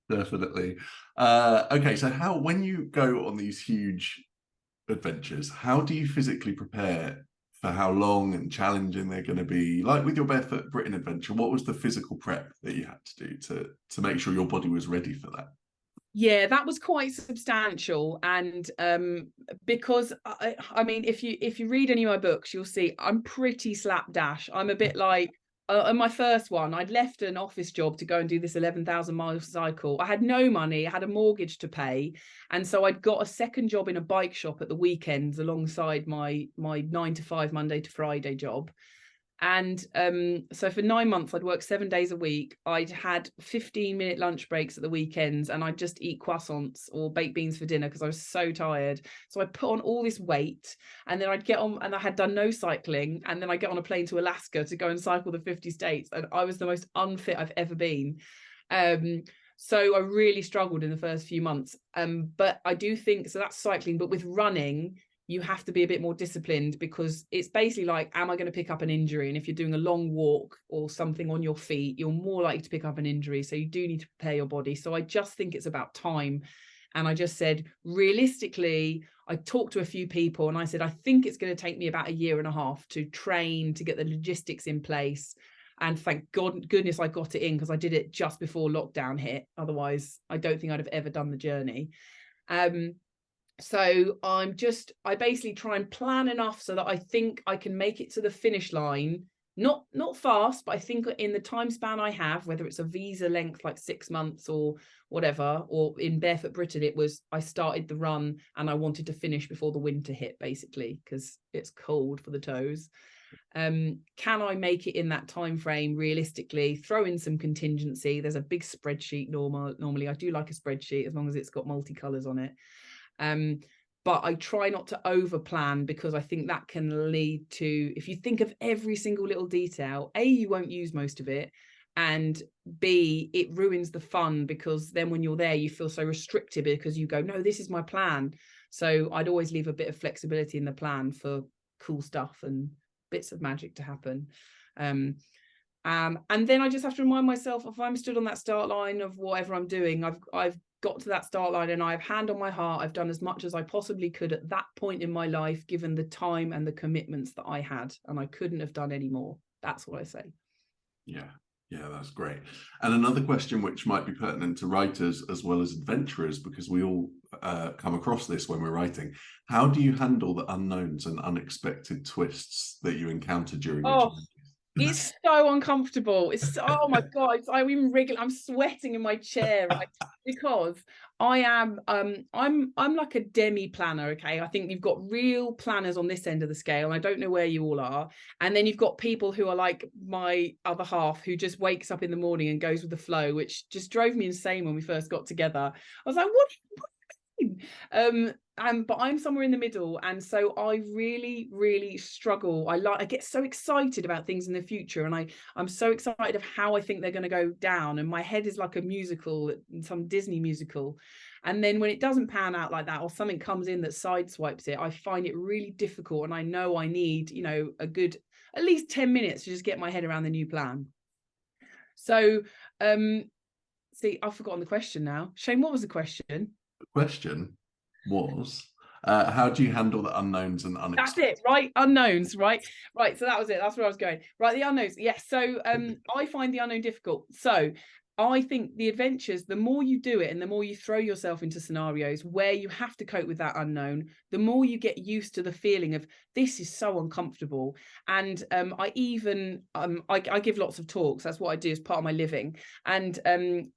Definitely. Okay, so when you go on these huge adventures, how do you physically prepare for how long and challenging they're going to be? Like with your Barefoot Britain adventure, what was the physical prep that you had to do to make sure your body was ready for that? Yeah, that was quite substantial. And because I mean, if you read any of my books, you'll see I'm pretty slapdash. I'm a bit like on my first one, I'd left an office job to go and do this 11,000-mile cycle. I had no money, I had a mortgage to pay, and so I'd got a second job in a bike shop at the weekends alongside my 9 to 5 Monday to Friday job. And so for 9 months, I'd work 7 days a week. I'd had 15-minute lunch breaks at the weekends, and I'd just eat croissants or baked beans for dinner because I was so tired. So I put on all this weight, and then I'd get on, and I had done no cycling, and then I get on a plane to Alaska to go and cycle the 50 states, and I was the most unfit I've ever been. So I really struggled in the first few months. But I do think, so that's cycling, but with running, you have to be a bit more disciplined, because it's basically like, am I going to pick up an injury? And if you're doing a long walk or something on your feet, you're more likely to pick up an injury. So you do need to prepare your body. So I just think it's about time. And I just said, realistically, I talked to a few people and I said, I think it's going to take me about 1.5 years to train, to get the logistics in place. And thank goodness I got it in, because I did it just before lockdown hit. Otherwise, I don't think I'd have ever done the journey. So I basically try and plan enough so that I think I can make it to the finish line, not fast, but I think in the time span I have, whether it's a visa length like 6 months or whatever, or in Barefoot Britain, it was, I started the run and I wanted to finish before the winter hit, basically, because it's cold for the toes. Can I make it in that time frame? Realistically, throw in some contingency. There's a big spreadsheet normally. I do like a spreadsheet as long as it's got multicolors on it. But I try not to over plan, because I think that can lead to, if you think of every single little detail, A, you won't use most of it, and B, it ruins the fun, because then when you're there, you feel so restricted because you go, no, this is my plan. So I'd always leave a bit of flexibility in the plan for cool stuff and bits of magic to happen. And then I just have to remind myself, if I'm stood on that start line of whatever I'm doing, I've got to that start line and I've hand on my heart, I've done as much as I possibly could at that point in my life, given the time and the commitments that I had, and I couldn't have done any more. That's what I say. Yeah, that's great. And another question which might be pertinent to writers as well as adventurers, because we all come across this when we're writing: how do you handle the unknowns and unexpected twists that you encounter during your journey? It's so uncomfortable. Oh my God, I'm sweating in my chair, right? Because I am I'm like a demi planner, okay? I think you've got real planners on this end of the scale, and I don't know where you all are. And then you've got people who are like my other half, who just wakes up in the morning and goes with the flow, which just drove me insane when we first got together. I was like, what? But I'm somewhere in the middle, and so I really struggle. I get so excited about things in the future, and I'm so excited of how I think they're going to go down, and my head is like a musical, some Disney musical. And then when it doesn't pan out like that, or something comes in that sideswipes it, I find it really difficult, and I know I need, a good at least 10 minutes to just get my head around the new plan. So see, I've forgotten the question now. Shane, what was the question? The question was, how do you handle the unknowns and unexpected? That's it, right? Unknowns, right? So that was it. That's where I was going. Right, the unknowns. Yes. So I find the unknown difficult. So I think the adventures, the more you do it and the more you throw yourself into scenarios where you have to cope with that unknown, the more you get used to the feeling of, this is so uncomfortable. And I give lots of talks. That's what I do as part of my living. And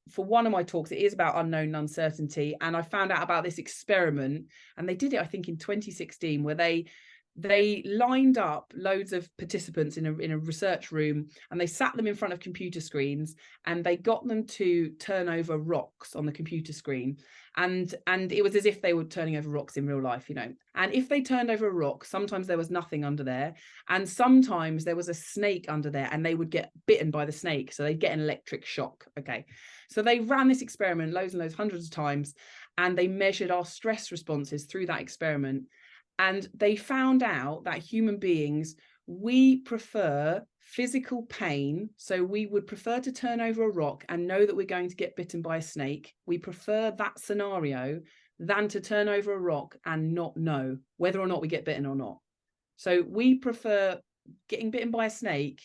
for one of my talks, it is about unknown and uncertainty. And I found out about this experiment, and they did it, I think, in 2016, where they lined up loads of participants in a research room, and they sat them in front of computer screens, and they got them to turn over rocks on the computer screen. And it was as if they were turning over rocks in real life, And if they turned over a rock, sometimes there was nothing under there, and sometimes there was a snake under there, and they would get bitten by the snake, so they'd get an electric shock. Okay, so they ran this experiment loads and loads, hundreds of times, and they measured our stress responses through that experiment. And they found out that human beings, we prefer physical pain. So we would prefer to turn over a rock and know that we're going to get bitten by a snake. We prefer that scenario than to turn over a rock and not know whether or not we get bitten or not. So we prefer getting bitten by a snake,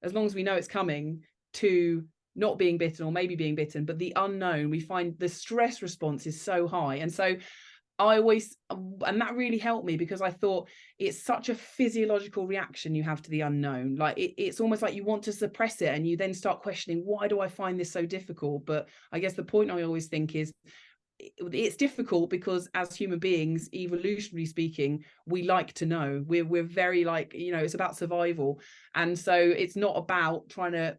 as long as we know it's coming, to not being bitten or maybe being bitten. But the unknown, we find the stress response is so high. And so and that really helped me, because I thought, it's such a physiological reaction you have to the unknown. Like it's almost like you want to suppress it, and you then start questioning, why do I find this so difficult? But I guess the point I always think is, it's difficult because as human beings, evolutionarily speaking, we like to know. We're very like, you know, it's about survival. And so it's not about trying to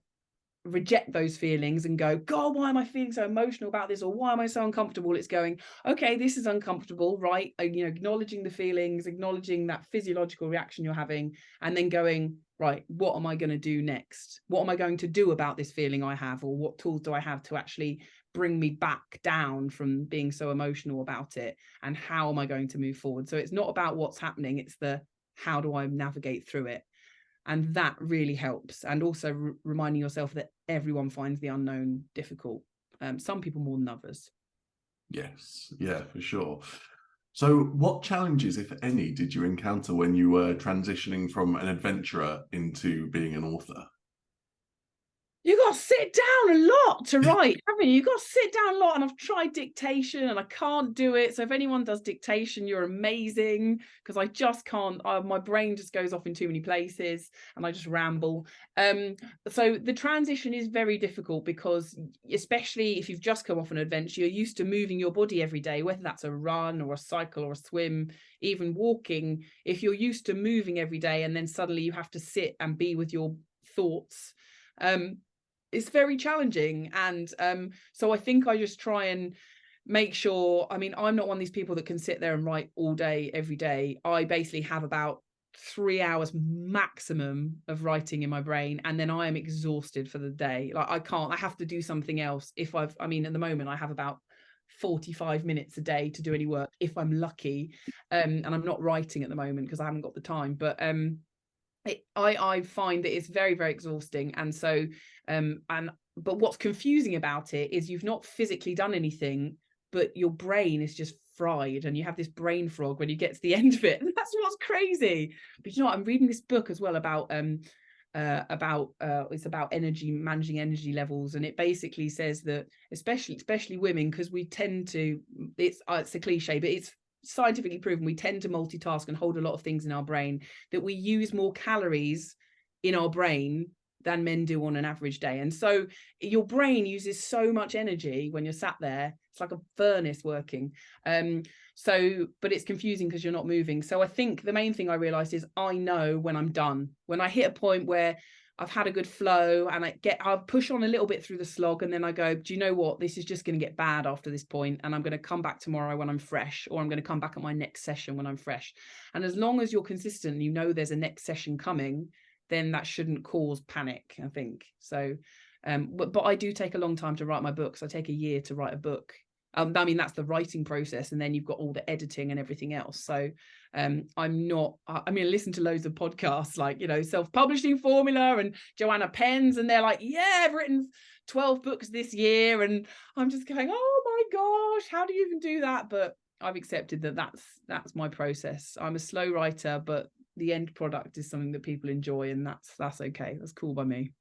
reject those feelings and go, God, why am I feeling so emotional about this? Or why am I so uncomfortable? It's going, okay, this is uncomfortable, right? You know, acknowledging the feelings, acknowledging that physiological reaction you're having, and then going, right, what am I going to do next? What am I going to do about this feeling I have? Or what tools do I have to actually bring me back down from being so emotional about it? And how am I going to move forward? So it's not about what's happening, it's the how do I navigate through it? And that really helps. And also reminding yourself that everyone finds the unknown difficult. Some people more than others. Yes, yeah, for sure. So what challenges, if any, did you encounter when you were transitioning from an adventurer into being an author? You got to sit down a lot to write, haven't you? You got to sit down a lot, and I've tried dictation and I can't do it. So if anyone does dictation, you're amazing, because I just can't. My brain just goes off in too many places and I just ramble. So the transition is very difficult because, especially if you've just come off an adventure, you're used to moving your body every day, whether that's a run or a cycle or a swim, even walking. If you're used to moving every day and then suddenly you have to sit and be with your thoughts, it's very challenging. And so I think I just try and make sure, I mean, I'm not one of these people that can sit there and write all day every day. I basically have about 3 hours maximum of writing in my brain, and then I am exhausted for the day. Like I have to do something else. I mean, at the moment I have about 45 minutes a day to do any work if I'm lucky, and I'm not writing at the moment because I haven't got the time. But I find that it's very, very exhausting. And so but what's confusing about it is you've not physically done anything, but your brain is just fried, and you have this brain frog when you get to the end of it. And that's what's crazy. But you know what, I'm reading this book as well about it's about energy, managing energy levels, and it basically says that especially women, because we tend to, it's a cliche, but it's scientifically proven, we tend to multitask and hold a lot of things in our brain, that we use more calories in our brain than men do on an average day. And so your brain uses so much energy when you're sat there, it's like a furnace working. But it's confusing because you're not moving. So I think the main thing I realized is I know when I'm done. When I hit a point where I've had a good flow and I'll push on a little bit through the slog, and then I go, do you know what? This is just going to get bad after this point, and I'm going to come back tomorrow when I'm fresh, or I'm going to come back at my next session when I'm fresh. And as long as you're consistent, you know there's a next session coming, then that shouldn't cause panic, I think. So, but I do take a long time to write my books. I take a year to write a book. I mean, that's the writing process, and then you've got all the editing and everything else. So listen to loads of podcasts like, you know, self-publishing formula and Joanna Penn's, and they're like, yeah, I've written 12 books this year, and I'm just going, oh my gosh, how do you even do that? But I've accepted that that's my process. I'm a slow writer, but the end product is something that people enjoy, and that's okay. That's cool by me.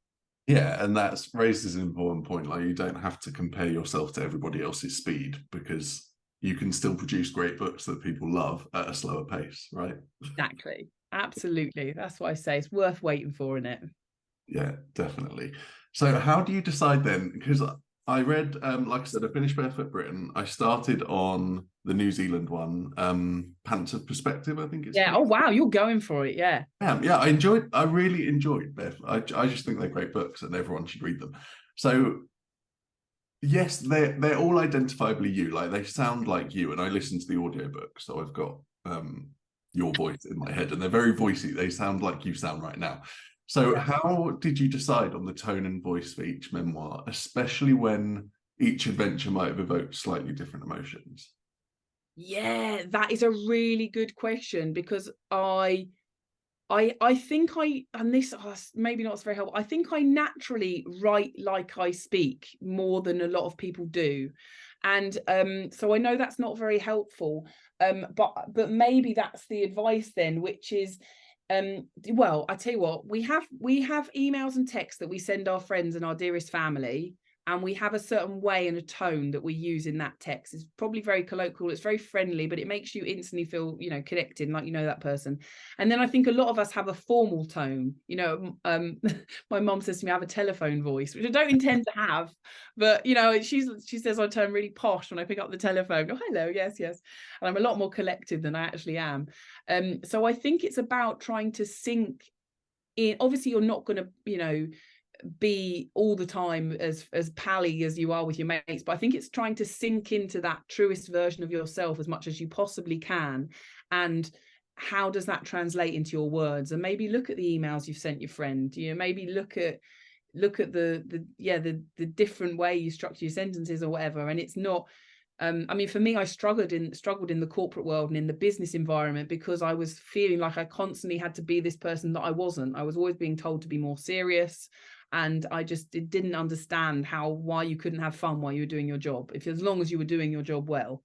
Yeah, and that's raises an important point. Like, you don't have to compare yourself to everybody else's speed, because you can still produce great books that people love at a slower pace, right? Exactly. Absolutely. That's what I say. It's worth waiting for, isn't it? Yeah, definitely. So how do you decide then? Because I read, like I said, I finished Barefoot Britain. I started on the New Zealand one, Pants of Perspective, I think it's Yeah. called. Oh, wow. You're going for it. Yeah. Yeah, I really enjoyed Barefoot. I just think they're great books and everyone should read them. So yes, they're all identifiably you, like they sound like you, and I listen to the audiobook, so I've got your voice in my head, and they're very voicey. They sound like you sound right now. So how did you decide on the tone and voice for each memoir, especially when each adventure might have evoked slightly different emotions? Yeah, that is a really good question, because I think and this maybe not very helpful. I think I naturally write like I speak more than a lot of people do. And so I know that's not very helpful. But maybe that's the advice then, which is, well, I tell you what, we have emails and texts that we send our friends and our dearest family, and we have a certain way and a tone that we use in that text. It's probably very colloquial, it's very friendly, but it makes you instantly feel, you know, connected, like you know that person. And then I think a lot of us have a formal tone. You know, my mom says to me, I have a telephone voice, which I don't intend to have, but you know, she says I turn really posh when I pick up the telephone. Oh, hello, yes, and I'm a lot more collected than I actually am. So I think it's about trying to sink in. Obviously, you're not going to, you know, be all the time as pally as you are with your mates, but I think it's trying to sink into that truest version of yourself as much as you possibly can. And how does that translate into your words? And maybe look at the emails you've sent your friend, you know, maybe look at the different way you structure your sentences or whatever. And it's not, I mean, for me, I struggled in the corporate world and in the business environment, because I was feeling like I constantly had to be this person that I wasn't. I was always being told to be more serious, and I just didn't understand why you couldn't have fun while you were doing your job, as long as you were doing your job well.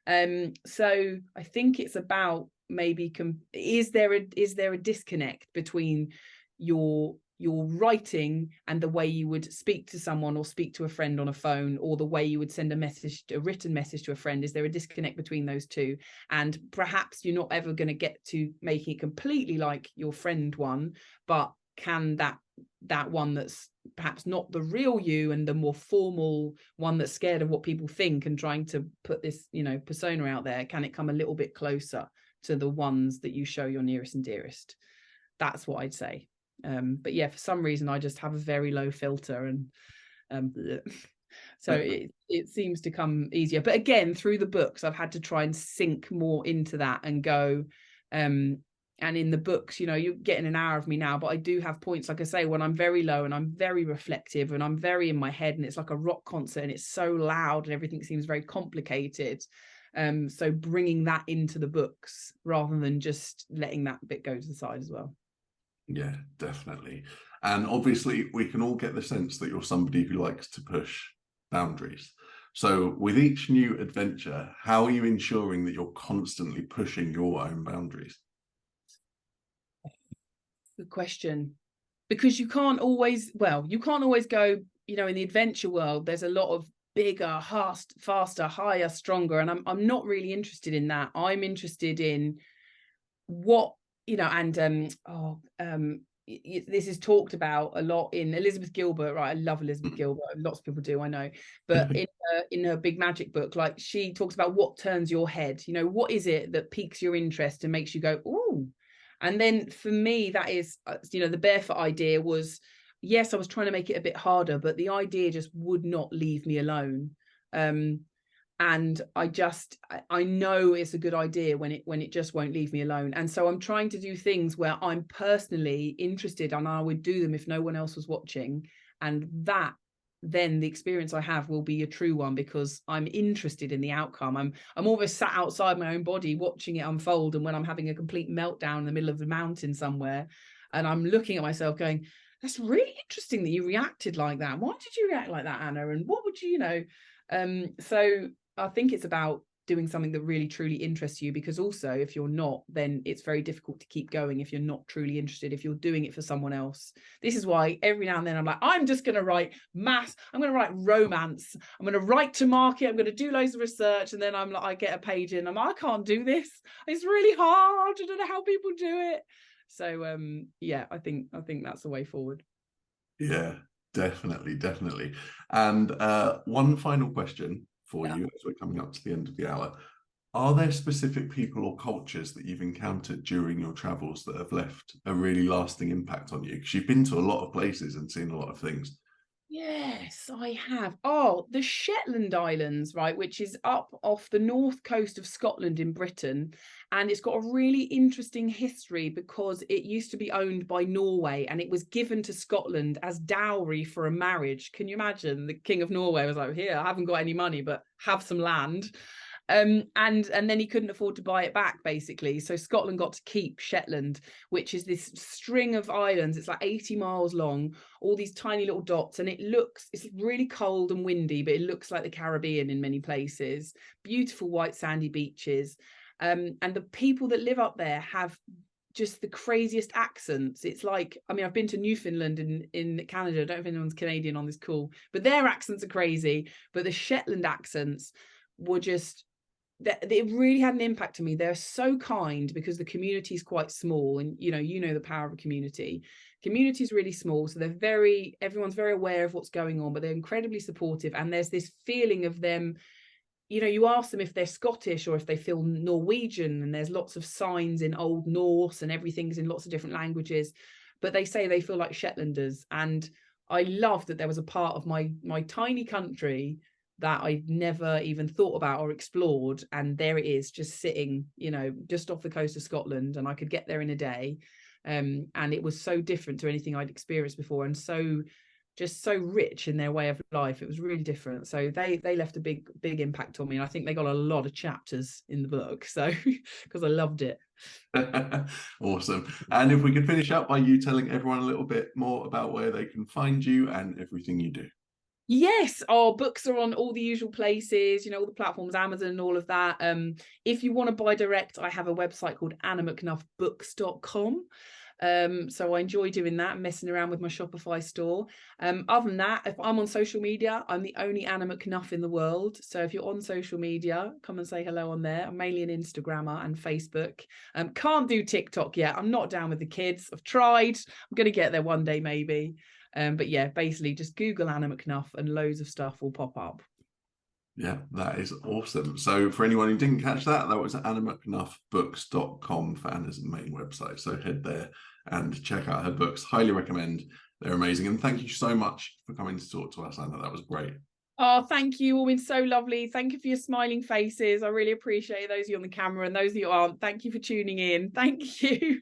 So I think it's about maybe is there a disconnect between your writing and the way you would speak to someone or speak to a friend on a phone, or the way you would send a written message to a friend? Is there a disconnect between those two? And perhaps you're not ever going to get to making it completely like your friend one, but can that one that's perhaps not the real you, and the more formal one that's scared of what people think and trying to put this, you know, persona out there, can it come a little bit closer to the ones that you show your nearest and dearest? That's what I'd say. But yeah, for some reason I just have a very low filter, and so it seems to come easier. But again, through the books I've had to try and sink more into that and go, and in the books, you know, you're getting an hour of me now, but I do have points, like I say, when I'm very low and I'm very reflective and I'm very in my head, and it's like a rock concert and it's so loud and everything seems very complicated. So bringing that into the books rather than just letting that bit go to the side as well. Yeah, definitely. And obviously we can all get the sense that you're somebody who likes to push boundaries. So with each new adventure, how are you ensuring that you're constantly pushing your own boundaries? Good question. Because you can't always go, you know, in the adventure world, there's a lot of bigger, faster, higher, stronger. And I'm not really interested in that. I'm interested in what, you know, and this is talked about a lot in Elizabeth Gilbert, right? I love Elizabeth Gilbert. Lots of people do, I know. But in her Big Magic book, like, she talks about what turns your head. You know, what is it that piques your interest and makes you go, ooh? And then for me, that is, you know, the barefoot idea was, yes, I was trying to make it a bit harder, but the idea just would not leave me alone. And I know it's a good idea when it just won't leave me alone. And so I'm trying to do things where I'm personally interested, and I would do them if no one else was watching. And that, then the experience I have will be a true one, because I'm interested in the outcome. I'm almost sat outside my own body watching it unfold. And when I'm having a complete meltdown in the middle of the mountain somewhere, and I'm looking at myself going, that's really interesting that you reacted like that. Why did you react like that, Anna? And what would you know? So I think it's about doing something that really truly interests you, because also if you're not, then it's very difficult to keep going if you're not truly interested, if you're doing it for someone else. This is why every now and then I'm like, I'm just going to write maths, I'm going to write romance, I'm going to write to market, I'm going to do loads of research, and then I'm like, I get a page in, I'm like, I can't do this, it's really hard, I don't know how people do it. So yeah, I think that's the way forward. Yeah, definitely. And one final question for you as we're coming up to the end of the hour. Are there specific people or cultures that you've encountered during your travels that have left a really lasting impact on you? Because you've been to a lot of places and seen a lot of things. Yes, I have. Oh, the Shetland Islands, right, which is up off the north coast of Scotland in Britain. And it's got a really interesting history, because it used to be owned by Norway and it was given to Scotland as dowry for a marriage. Can you imagine? The King of Norway was like, here, I haven't got any money, but have some land. And then he couldn't afford to buy it back, basically. So Scotland got to keep Shetland, which is this string of islands. It's like 80 miles long, all these tiny little dots, and it's really cold and windy, but it looks like the Caribbean in many places. Beautiful white sandy beaches. And the people that live up there have just the craziest accents. It's like, I mean, I've been to Newfoundland in Canada. I don't know if anyone's Canadian on this call, but their accents are crazy. But the Shetland accents were just, it really had an impact on me. They're so kind because the community is quite small, and you know the power of a community. Community is really small, so everyone's very aware of what's going on, but they're incredibly supportive. And there's this feeling of them, you ask them if they're Scottish or if they feel Norwegian, and there's lots of signs in Old Norse and everything's in lots of different languages, but they say they feel like Shetlanders. And I love that there was a part of my tiny country that I'd never even thought about or explored, and there it is, just sitting, just off the coast of Scotland, and I could get there in a day. And it was so different to anything I'd experienced before, and so rich in their way of life. It was really different. So they left a big impact on me, and I think they got a lot of chapters in the book, so because I loved it. Awesome. And if we could finish up by you telling everyone a little bit more about where they can find you and everything you do. Yes, our books are on all the usual places, all the platforms, Amazon, all of that. If you want to buy direct, I have a website called annamcnuffbooks.com. So I enjoy doing that, messing around with my Shopify store. Other than that, if I'm on social media, I'm the only Anna McNuff in the world. So if you're on social media, come and say hello on there. I'm mainly an Instagrammer and Facebook. Can't do TikTok yet. I'm not down with the kids. I've tried. I'm going to get there one day, maybe. But yeah, basically just Google Anna McNuff and loads of stuff will pop up. Yeah, that is awesome. So for anyone who didn't catch that was annamcnuffbooks.com for Anna's main website. So head there and check out her books. Highly recommend. They're amazing. And thank you so much for coming to talk to us, Anna. That was great. Oh, thank you. All been so lovely. Thank you for your smiling faces. I really appreciate those of you on the camera, and those of you aren't. Thank you for tuning in. Thank you.